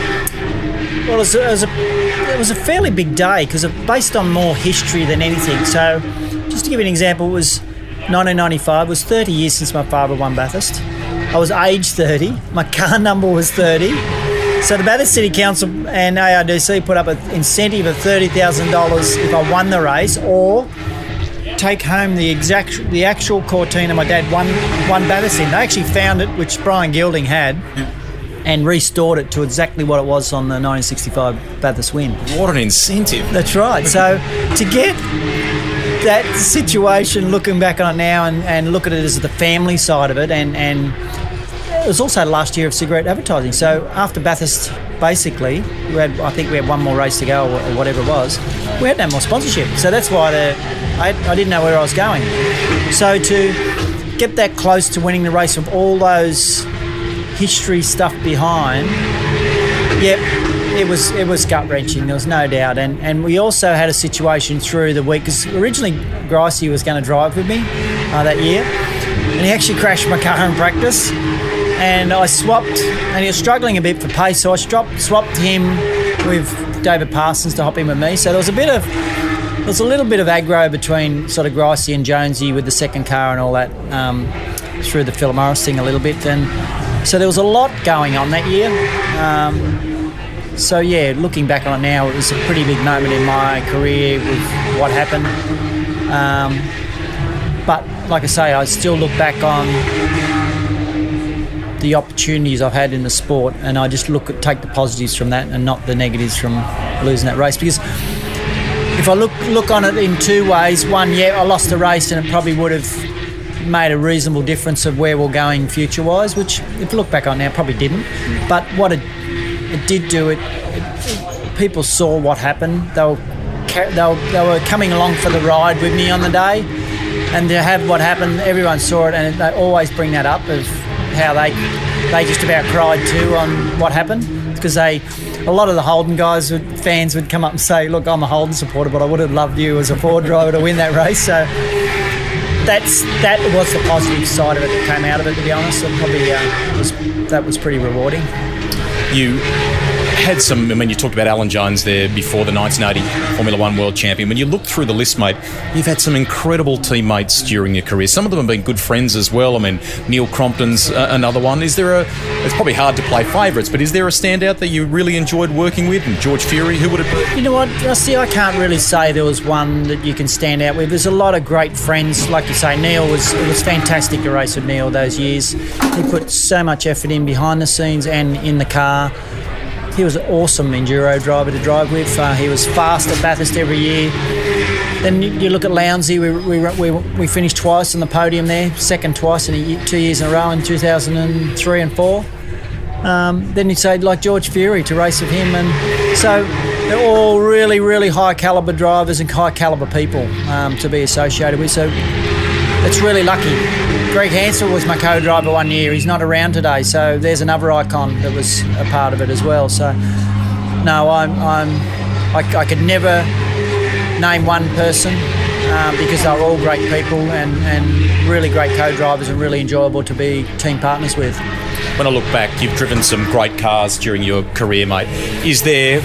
Well, it was a fairly big day because it based on more history than anything. So, just to give you an example, it was 1995. It was 30 years since my father won Bathurst. I was age 30. My car number was 30. So the Bathurst City Council and ARDC put up an incentive of $30,000 if I won the race, or take home the actual Cortina my dad won Bathurst in. They actually found it, which Brian Gilding had, and restored it to exactly what it was on the 1965 Bathurst win. What an incentive. That's right. So to get that situation, looking back on it now and look at it as the family side of it, and it was also the last year of cigarette advertising. So after Bathurst, basically, I think we had one more race to go or whatever it was, we had no more sponsorship. So that's why I didn't know where I was going. So to get that close to winning the race with all those history stuff behind, it was gut-wrenching, there was no doubt. And we also had a situation through the week, because originally Gricey was going to drive with me that year, and he actually crashed my car in practice, and I swapped, and he was struggling a bit for pace, so I swapped him with David Parsons to hop in with me. So there was a little bit of aggro between sort of Gricey and Jonesy with the second car and all that, through the Philip Morris thing a little bit. And so there was a lot going on that year. So yeah, looking back on it now, it was a pretty big moment in my career with what happened. But like I say, I still look back on the opportunities I've had in the sport, and I just take the positives from that and not the negatives from losing that race. Because if I look on it in two ways, one, I lost the race and it probably would have made a reasonable difference of where we're going future-wise, which if you look back on now, probably didn't. But what it did do, people saw what happened. They were coming along for the ride with me on the day, and to have what happened, everyone saw it, and they always bring that up of how they just about cried too on what happened, because a lot of the Holden fans would come up and say, look, I'm a Holden supporter, but I would have loved you as a Ford driver to win that race. So that was the positive side of it that came out of it, to be honest. It probably that was pretty rewarding. You had you talked about Alan Jones there before, the 1980 Formula One World Champion. When you look through the list, mate, you've had some incredible teammates during your career. Some of them have been good friends as well. I mean, Neil Crompton's another one. It's probably hard to play favourites, but is there a standout that you really enjoyed working with? And George Fury, who would it be? You know what, Rusty, I can't really say there was one that you can stand out with. There's a lot of great friends. Like you say, Neil it was fantastic to race with Neil those years. He put so much effort in behind the scenes and in the car. He was an awesome enduro driver to drive with. He was fast at Bathurst every year. Then you look at Lounsey, we finished twice on the podium there, second twice in 2 years in a row in 2003 and 4. Then you'd say like George Fury, to race with him. And so they're all really, really high calibre drivers and high calibre people to be associated with. So it's really lucky. Greg Hansel was my co-driver one year. He's not around today, so there's another icon that was a part of it as well. So, no, I could never name one person because they were all great people and really great co-drivers and really enjoyable to be team partners with. When I look back, you've driven some great cars during your career, mate. Is there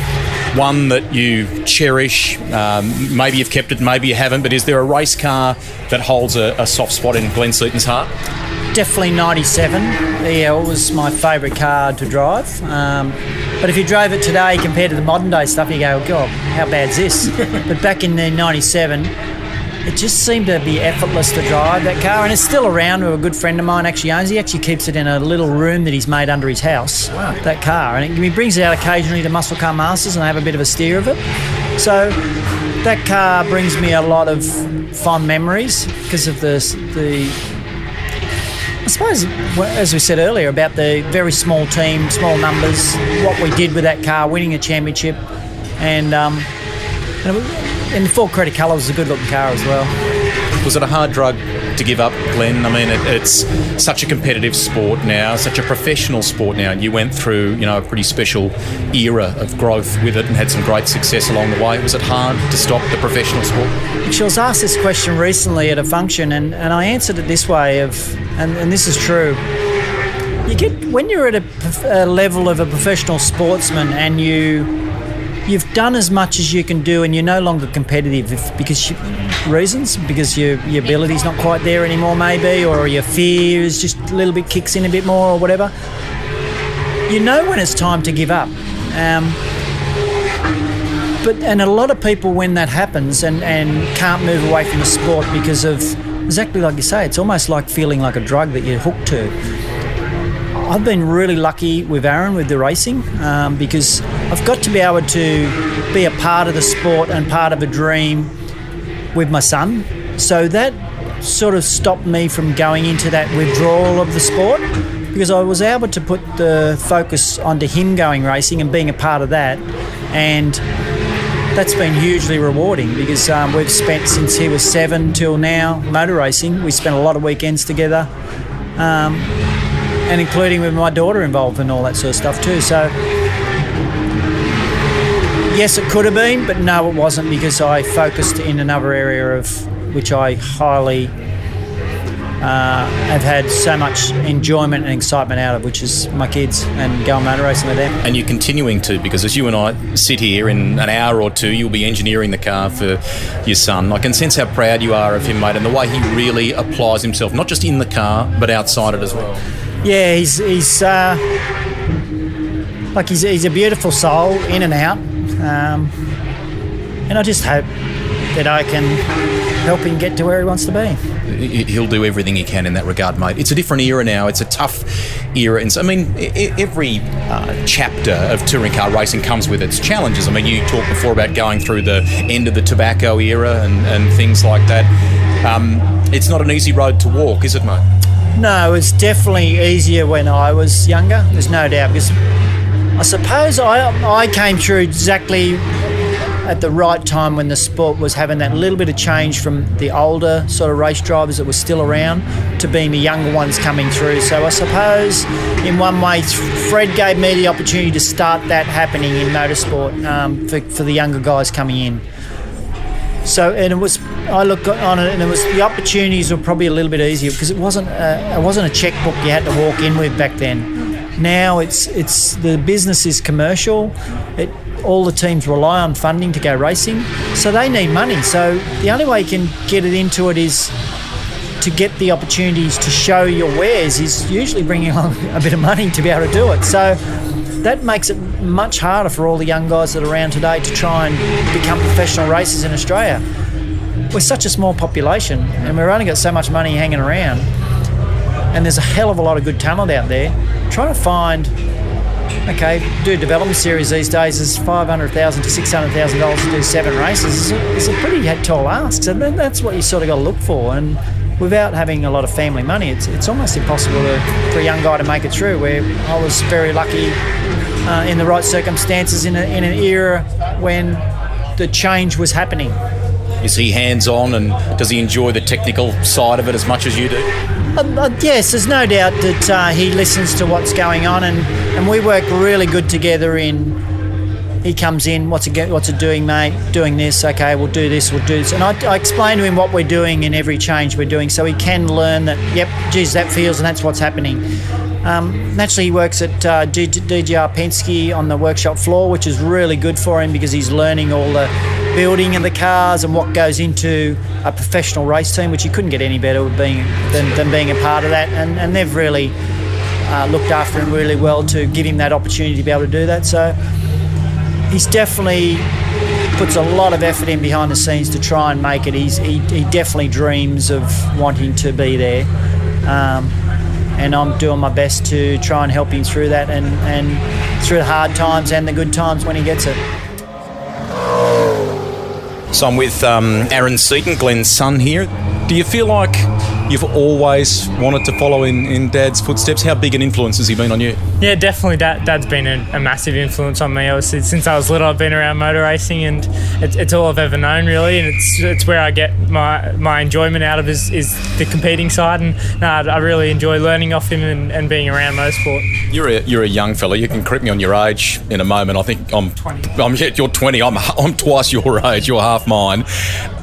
one that you cherish? Maybe you've kept it, maybe you haven't, but is there a race car that holds a soft spot in Glenn Seton's heart? Definitely 97. Yeah, it was my favourite car to drive. But if you drove it today compared to the modern day stuff, you go, God, how bad's this? But back in the 97, it just seemed to be effortless to drive that car, and it's still around. A good friend of mine actually owns it. He actually keeps it in a little room that he's made under his house, that car. And he brings it out occasionally to Muscle Car Masters and I have a bit of a steer of it. So that car brings me a lot of fond memories because of the I suppose, as we said earlier, about the very small team, small numbers, what we did with that car, winning a championship, and in full credit colour, it was a good-looking car as well. Was it a hard drug to give up, Glenn? I mean, it's such a competitive sport now, such a professional sport now, and you went through, a pretty special era of growth with it and had some great success along the way. Was it hard to stop the professional sport? Actually, I was asked this question recently at a function, and I answered it this way, and this is true. When you're at a level of a professional sportsman and you've done as much as you can do and you're no longer competitive because your ability's not quite there anymore maybe, or your fear is just a little bit kicks in a bit more or whatever, you know when it's time to give up. And a lot of people, when that happens and can't move away from the sport because of, exactly like you say, it's almost like feeling like a drug that you're hooked to. I've been really lucky with Aaron with the racing because I've got to be able to be a part of the sport and part of a dream with my son. So that sort of stopped me from going into that withdrawal of the sport because I was able to put the focus onto him going racing and being a part of that. And that's been hugely rewarding because we've spent, since he was 7 till now, motor racing. We spent a lot of weekends together. And including with my daughter involved and all that sort of stuff too. So, yes, it could have been, but no, it wasn't because I focused in another area of which I highly have had so much enjoyment and excitement out of, which is my kids and going motor racing with them. And you're continuing to, because as you and I sit here in an hour or two, you'll be engineering the car for your son. I can sense how proud you are of him, mate, and the way he really applies himself, not just in the car, but outside it as well. Yeah, he's a beautiful soul in and out, and I just hope that I can help him get to where he wants to be. He'll do everything he can in that regard, mate. It's a different era now. It's a tough era. And so, I mean, every chapter of touring car racing comes with its challenges. I mean, you talked before about going through the end of the tobacco era and things like that. It's not an easy road to walk, is it, mate? No, it's definitely easier when I was younger, there's no doubt, because I suppose I came through exactly at the right time when the sport was having that little bit of change from the older sort of race drivers that were still around to being the younger ones coming through. So I suppose in one way Fred gave me the opportunity to start that happening in motorsport for the younger guys coming in. So, and it was, I looked on it and it was, the opportunities were probably a little bit easier because it wasn't a checkbook you had to walk in with back then. Now it's the business is commercial. All the teams rely on funding to go racing, so they need money. So the only way you can get it into it is to get the opportunities to show your wares is usually bringing along a bit of money to be able to do it. So that makes it much harder for all the young guys that are around today to try and become professional racers in Australia. We're such a small population and we've only got so much money hanging around, and there's a hell of a lot of good talent out there. Trying to find, do a development series these days is $500,000 to $600,000 to do 7 races is a pretty tall ask. So that's what you sort of got to look for. And without having a lot of family money, it's almost impossible for a young guy to make it through. Where I was very lucky in the right circumstances in an era when the change was happening. Is he hands-on, and does he enjoy the technical side of it as much as you do? Yes, there's no doubt that he listens to what's going on, and we work really good together he comes in, what's it doing, mate? Doing this, okay, we'll do this. And I explain to him what we're doing in every change we're doing, so he can learn that, yep, geez, that feels, and that's what's happening. Naturally, he works at DGR Penske on the workshop floor, which is really good for him because he's learning all the building of the cars and what goes into a professional race team, which you couldn't get any better than being a part of that. And they've really looked after him really well to give him that opportunity to be able to do that. So he's definitely puts a lot of effort in behind the scenes to try and make it. He definitely dreams of wanting to be there. And I'm doing my best to try and help him through that and through the hard times and the good times when he gets it. So I'm with Aaron Seton, Glenn's son here. Do you feel like you've always wanted to follow in Dad's footsteps? How big an influence has he been on you? Yeah, definitely. Dad's been a massive influence on me. Since I was little, I've been around motor racing, and it's all I've ever known, really. And it's where I get my enjoyment out of is the competing side. And I really enjoy learning off him and being around motorsport. You're a young fella. You can correct me on your age in a moment. I think I'm 20. You're 20. I'm twice your age. You're half mine.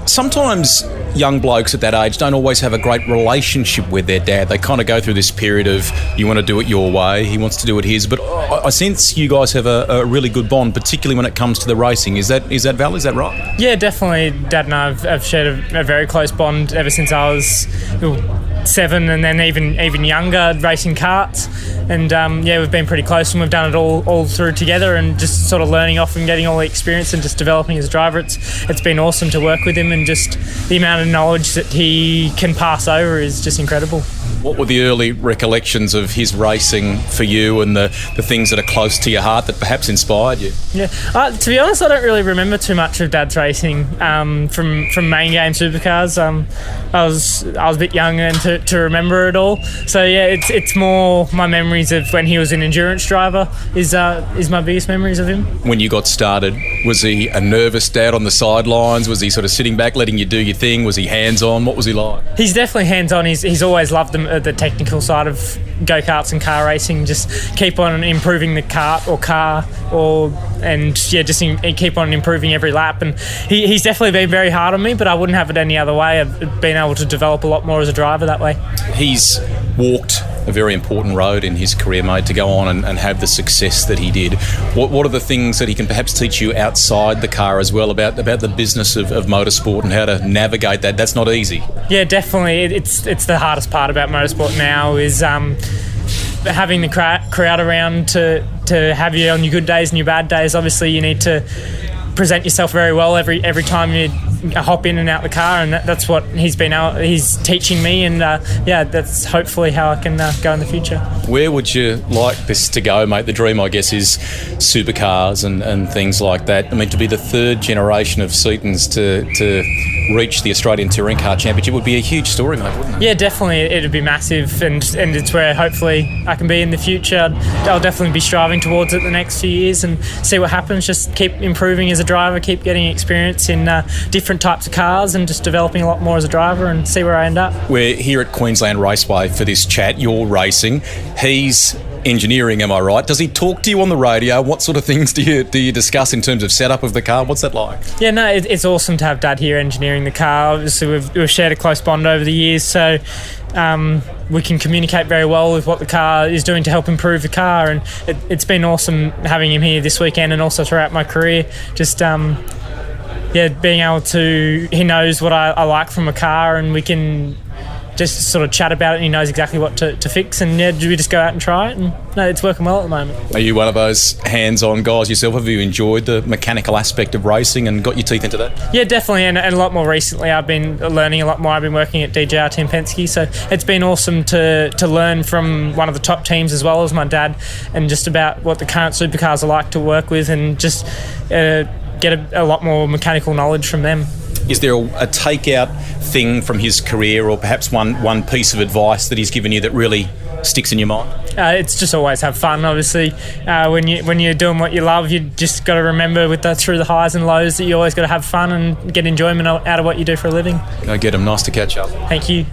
Sometimes young blokes at that age don't always have a great relationship with their dad. They kind of go through this period of, you want to do it your way, he wants to do it his. But I sense you guys have a really good bond, particularly when it comes to the racing. Is that Val? Is that right? Yeah, definitely. Dad and I have shared a very close bond ever since I was 7, and then even younger, racing karts. And we've been pretty close, and we've done it all through together, and just sort of learning off and getting all the experience and just developing as a driver. It's been awesome to work with him, and just the amount of knowledge that he can pass over is just incredible. What were the early recollections of his racing for you, and the things that are close to your heart that perhaps inspired you? Yeah, to be honest, I don't really remember too much of Dad's racing from main game supercars. I was a bit young then to remember it all. So yeah, it's more my memories of when he was an endurance driver is my biggest memories of him. When you got started, was he a nervous dad on the sidelines? Was he sort of sitting back, letting you do your thing? Was he hands-on? What was he like? He's definitely hands-on. He's always loved the technical side of go-karts and car racing. Just keep on improving the kart or car, keep on improving every lap. And he's definitely been very hard on me, but I wouldn't have it any other way. I've been able to develop a lot more as a driver that way. He's walked a very important road in his career, mate, to go on and have the success that he did. What are the things that he can perhaps teach you outside the car as well about the business of motorsport and how to navigate that? That's not easy. Yeah, definitely. It's the hardest part about motorsport now is having the crowd around to have you on your good days and your bad days. Obviously, you need to present yourself very well every time you hop in and out the car, and that's what he's teaching me, and that's hopefully how I can go in the future. Where would you like this to go, mate? The dream, I guess, is supercars and things like that. I mean, to be the third generation of Setons to reach the Australian Touring Car Championship would be a huge story, mate, wouldn't it? Yeah, definitely. It'd be massive, and it's where hopefully I can be in the future. I'll definitely be striving towards it the next few years and see what happens. Just keep improving as a driver, keep getting experience in different types of cars, and just developing a lot more as a driver and see where I end up. We're here at Queensland Raceway for this chat. You're racing. He's engineering, am I right? Does he talk to you on the radio? What sort of things do you discuss in terms of setup of the car? What's that like? Yeah, no, it's awesome to have Dad here engineering the car. Obviously, we've shared a close bond over the years, so we can communicate very well with what the car is doing to help improve the car, and it's been awesome having him here this weekend and also throughout my career. Just being able to, he knows what I like from a car, and we can just sort of chat about it, and he knows exactly what to fix, and we just go out and try it, and it's working well at the moment. Are you one of those hands-on guys yourself? Have you enjoyed the mechanical aspect of racing and got your teeth into that? Yeah, definitely, and a lot more recently. I've been learning a lot more. I've been working at DJR Team Penske, so it's been awesome to learn from one of the top teams as well as my dad, and just about what the current supercars are like to work with, and just get a lot more mechanical knowledge from them. Is there a takeout thing from his career, or perhaps one piece of advice that he's given you that really sticks in your mind? It's just always have fun, obviously. When you're doing what you love, you just got to remember through the highs and lows that you always got to have fun and get enjoyment out of what you do for a living. Go get them. Nice to catch up. Thank you.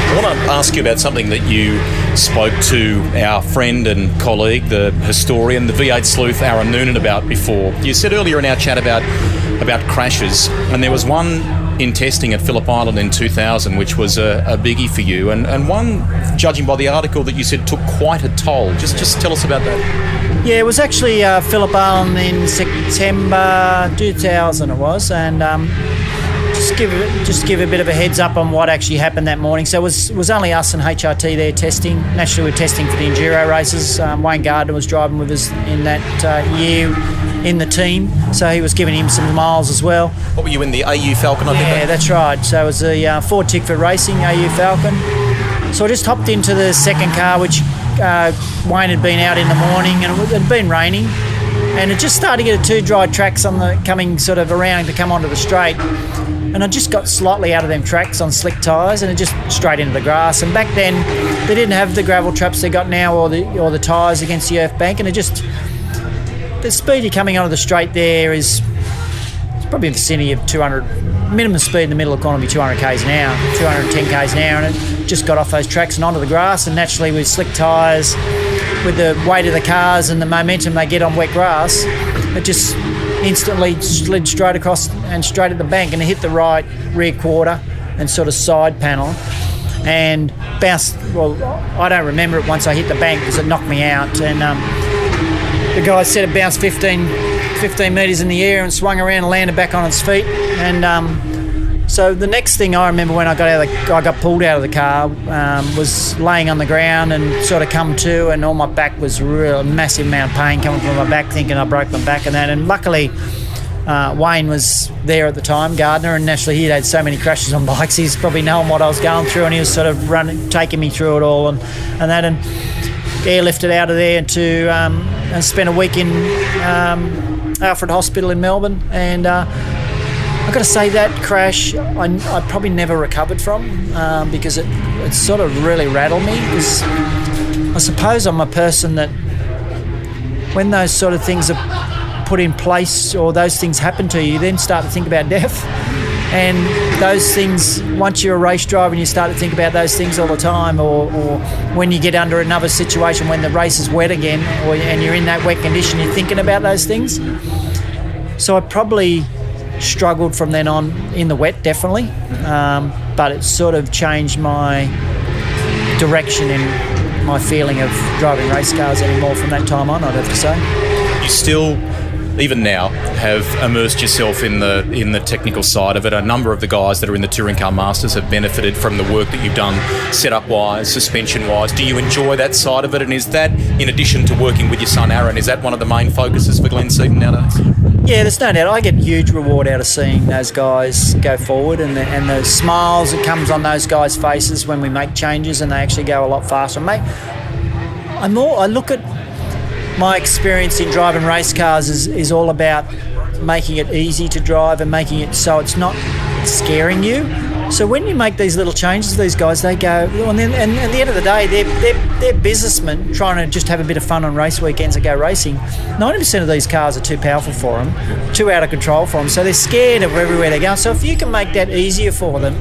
I want to ask you about something that you spoke to our friend and colleague, the historian, the V8 sleuth Aaron Noonan, about before. You said earlier in our chat about crashes, and there was one in testing at Phillip Island in 2000, which was a biggie for you, and one, judging by the article that you said, took quite a toll. Just tell us about that. Yeah, it was actually Phillip Island in September 2000 it was, and just give a bit of a heads up on what actually happened that morning. So it was only us and HRT there testing. Naturally, we're testing for the enduro races. Wayne Gardner was driving with us in that year in the team, so he was giving him some miles as well. What were you in, the AU Falcon, I think? Yeah, that's right. So it was a Ford Tickford Racing AU Falcon. So I just hopped into the second car, which Wayne had been out in the morning, and it had been raining. And it just started to get two dry tracks coming sort of around to come onto the straight. And I just got slightly out of them tracks on slick tyres, and it just straight into the grass. And back then, they didn't have the gravel traps they got now, or the tyres against the earth bank. And the speed you're coming onto the straight there it's probably in the vicinity of 200. Minimum speed in the middle of the corner would be 200 k's an hour, 210 k's an hour, and it just got off those tracks and onto the grass. And naturally, with slick tyres, with the weight of the cars and the momentum they get on wet grass, it just instantly slid straight across and straight at the bank, and it hit the right rear quarter and sort of side panel and bounced. Well, I don't remember it once I hit the bank because it knocked me out, and the guy said it bounced 15 metres in the air and swung around and landed back on its feet. And so the next thing I remember when I got pulled out of the car was laying on the ground and sort of come to, and all my back was real massive amount of pain coming from my back, thinking I broke my back and that. And luckily Wayne was there at the time, Gardner, and naturally he'd had so many crashes on bikes, he's probably known what I was going through, and he was sort of taking me through it all and that, and airlifted out of there and spent a week in Alfred Hospital in Melbourne. And I've got to say that crash I probably never recovered from because it sort of really rattled me, because I suppose I'm a person that when those sort of things are put in place or those things happen to you, you then start to think about death. And those things, once you're a race driver and you start to think about those things all the time, or when you get under another situation when the race is wet again, and you're in that wet condition, you're thinking about those things. So I probably struggled from then on in the wet, definitely, but it sort of changed my direction in my feeling of driving race cars anymore from that time on, I'd have to say. You still, even now, have immersed yourself in the technical side of it. A number of the guys that are in the Touring Car Masters have benefited from the work that you've done setup-wise, suspension-wise. Do you enjoy that side of it? And is that, in addition to working with your son Aaron, is that one of the main focuses for Glenn Seton nowadays? Yeah, there's no doubt. I get huge reward out of seeing those guys go forward, and the smiles that comes on those guys' faces when we make changes and they actually go a lot faster. I look at my experience in driving race cars is all about making it easy to drive and making it so it's not scaring you. So when you make these little changes, these guys, they go, and at the end of the day, they're businessmen trying to just have a bit of fun on race weekends and go racing. 90% of these cars are too powerful for them, too out of control for them, so they're scared of everywhere they go. So if you can make that easier for them,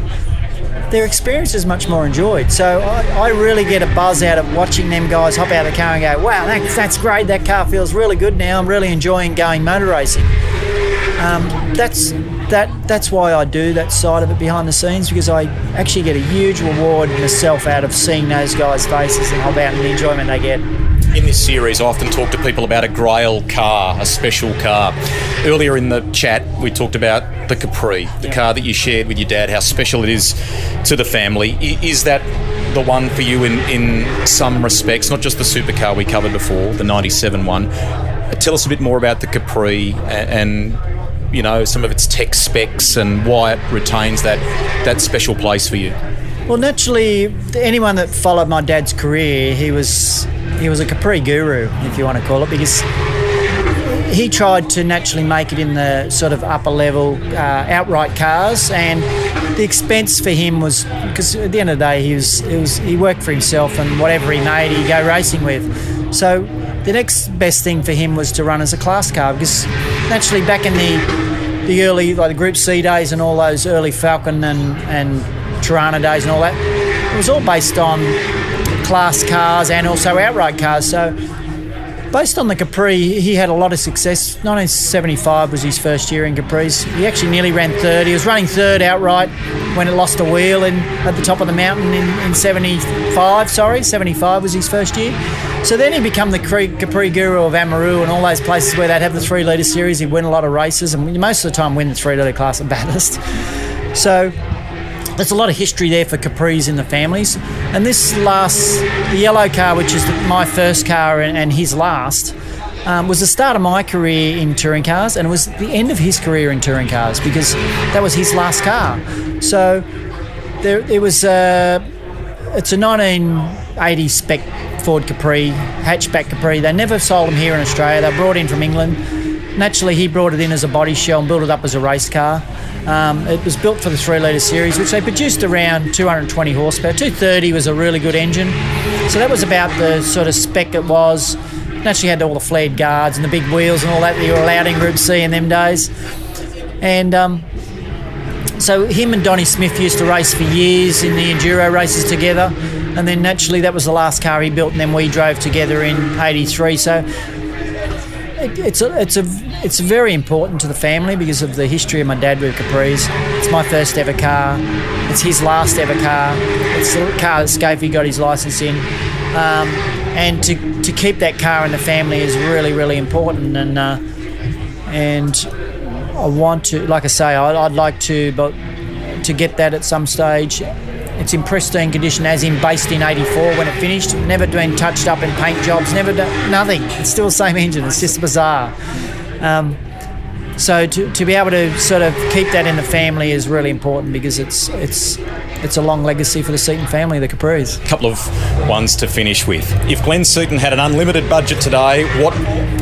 their experience is much more enjoyed. So I really get a buzz out of watching them guys hop out of the car and go, wow, that's great, that car feels really good now, I'm really enjoying going motor racing. That's why I do that side of it behind the scenes, because I actually get a huge reward myself out of seeing those guys' faces and hop out and the enjoyment they get. In this series, I often talk to people about a grail car, a special car. Earlier in the chat, we talked about the Capri, the car that you shared with your dad, how special it is to the family. Is that the one for you in some respects, not just the supercar we covered before, the 97 one? Tell us a bit more about the Capri and you know, some of its tech specs and why it retains that special place for you. Well, naturally, anyone that followed my dad's career, he was a Capri guru, if you want to call it, because he tried to naturally make it in the sort of upper level outright cars, and the expense for him was, because at the end of the day he worked for himself, and whatever he made he'd go racing with. So the next best thing for him was to run as a class car, because naturally back in the early, like the Group C days and all those early Falcon and Tirana days and all that, it was all based on class cars and also outright cars. So based on the Capri, he had a lot of success. 1975 was his first year in Capris. He actually nearly ran third. He was running third outright when it lost a wheel at the top of the mountain in 75. 75 was his first year. So then he became the Capri guru of Amaru and all those places where they'd have the 3 litre series. He'd win a lot of races, and most of the time win the 3 litre class at Bathurst. So there's a lot of history there for Capris in the families. And this last, the yellow car, which is my first car and his last, was the start of my career in touring cars, and it was the end of his career in touring cars, because that was his last car. So it's a 1980 spec Ford Capri, hatchback Capri. They never sold them here in Australia. They were brought in from England. Naturally, he brought it in as a body shell and built it up as a race car. It was built for the 3 litre series, which they produced around 220 horsepower. 230 was a really good engine. So that was about the sort of spec it was. It actually had all the flared guards and the big wheels and all that you were allowed in Group C in them days. And so him and Donnie Smith used to race for years in the enduro races together. And then naturally that was the last car he built, and then we drove together in 83. So it's very important to the family because of the history of my dad with Capris. It's my first ever car. It's his last ever car. It's the car that Scafie got his licence in. And to keep that car in the family is really, really important. And I want to, like I say, I'd like to get that at some stage. It's in pristine condition, as in based in 84 when it finished. Never been touched up in paint jobs, never done nothing. It's still the same engine. It's just bizarre. So to be able to sort of keep that in the family is really important, because it's a long legacy for the Seton family, the Capris. Couple of ones to finish with. If Glenn Seton had an unlimited budget today, what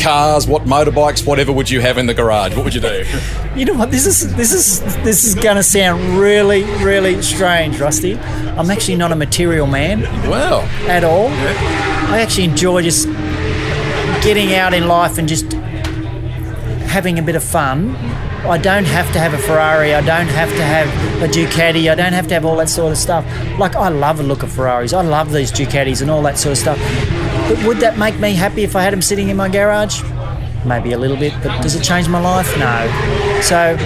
cars, what motorbikes, whatever would you have in the garage? What would you do? You know what? This is going to sound really, really strange, Rusty. I'm actually not a material man. Wow. At all. Yeah. I actually enjoy just getting out in life and just having a bit of fun. I don't have to have a Ferrari. I don't have to have a Ducati. I don't have to have all that sort of stuff. Like, I love the look of Ferraris. I love these Ducatis and all that sort of stuff. But would that make me happy if I had them sitting in my garage? Maybe a little bit, but does it change my life? No. So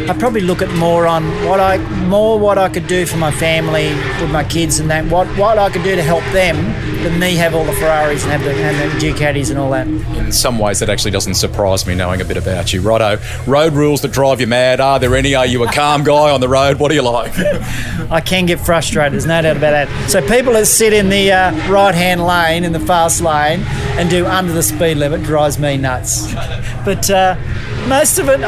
I probably look at more on what I could do for my family with my kids, and that what I could do to help them, than me have all the Ferraris and have the Ducatis and all that. In some ways, that actually doesn't surprise me, knowing a bit about you. Righto, road rules that drive you mad. Are there any? Are you a calm guy on the road? What do you like? I can get frustrated. There's no doubt about that. So people that sit in the right-hand lane, in the fast lane, and do under the speed limit drives me nuts. But most of it,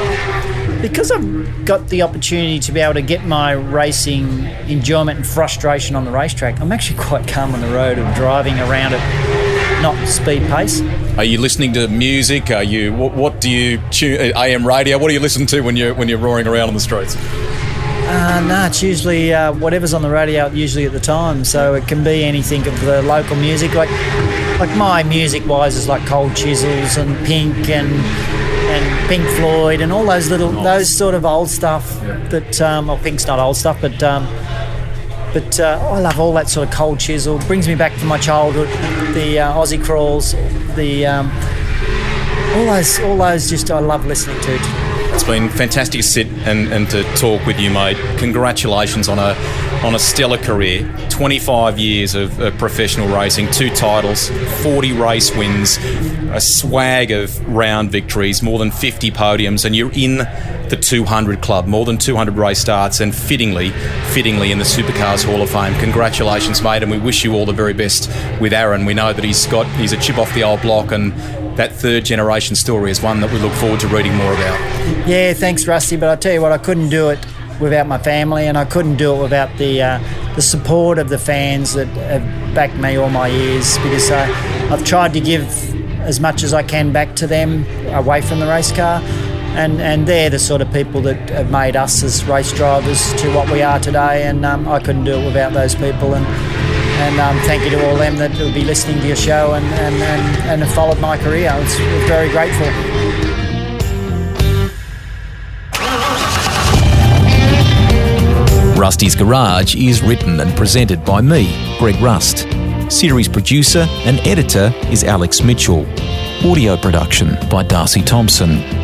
because I've got the opportunity to be able to get my racing enjoyment and frustration on the racetrack, I'm actually quite calm on the road of driving around at not speed pace. Are you listening to music? Are you what do you tune? AM radio? What do you listen to when you're roaring around on the streets? No, it's usually whatever's on the radio usually at the time. So it can be anything of the local music. Like my music-wise is like Cold Chisels and Pink and Pink Floyd and all those those sort of old stuff. That well, Pink's not old stuff, but I love all that sort of Cold Chisel. Brings me back to my childhood. The Aussie Crawls, all those. Just I love listening to. It's been fantastic to sit and to talk with you, mate. Congratulations on a stellar career. 25 years of professional racing, 2 titles, 40 race wins, a swag of round victories, more than 50 podiums, and you're in the 200 club, more than 200 race starts, and fittingly in the Supercars Hall of Fame. Congratulations, mate, and we wish you all the very best with Aaron. We know that he's a chip off the old block, and that third generation story is one that we look forward to reading more about. Yeah, thanks, Rusty. But I tell you what, I couldn't do it without my family, and I couldn't do it without the support of the fans that have backed me all my years. Because I've tried to give as much as I can back to them away from the race car. And they're the sort of people that have made us as race drivers to what we are today, and I couldn't do it without those people. And thank you to all them that will be listening to your show and have followed my career. We're very grateful. Rusty's Garage is written and presented by me, Greg Rust. Series producer and editor is Alex Mitchell. Audio production by Darcy Thompson.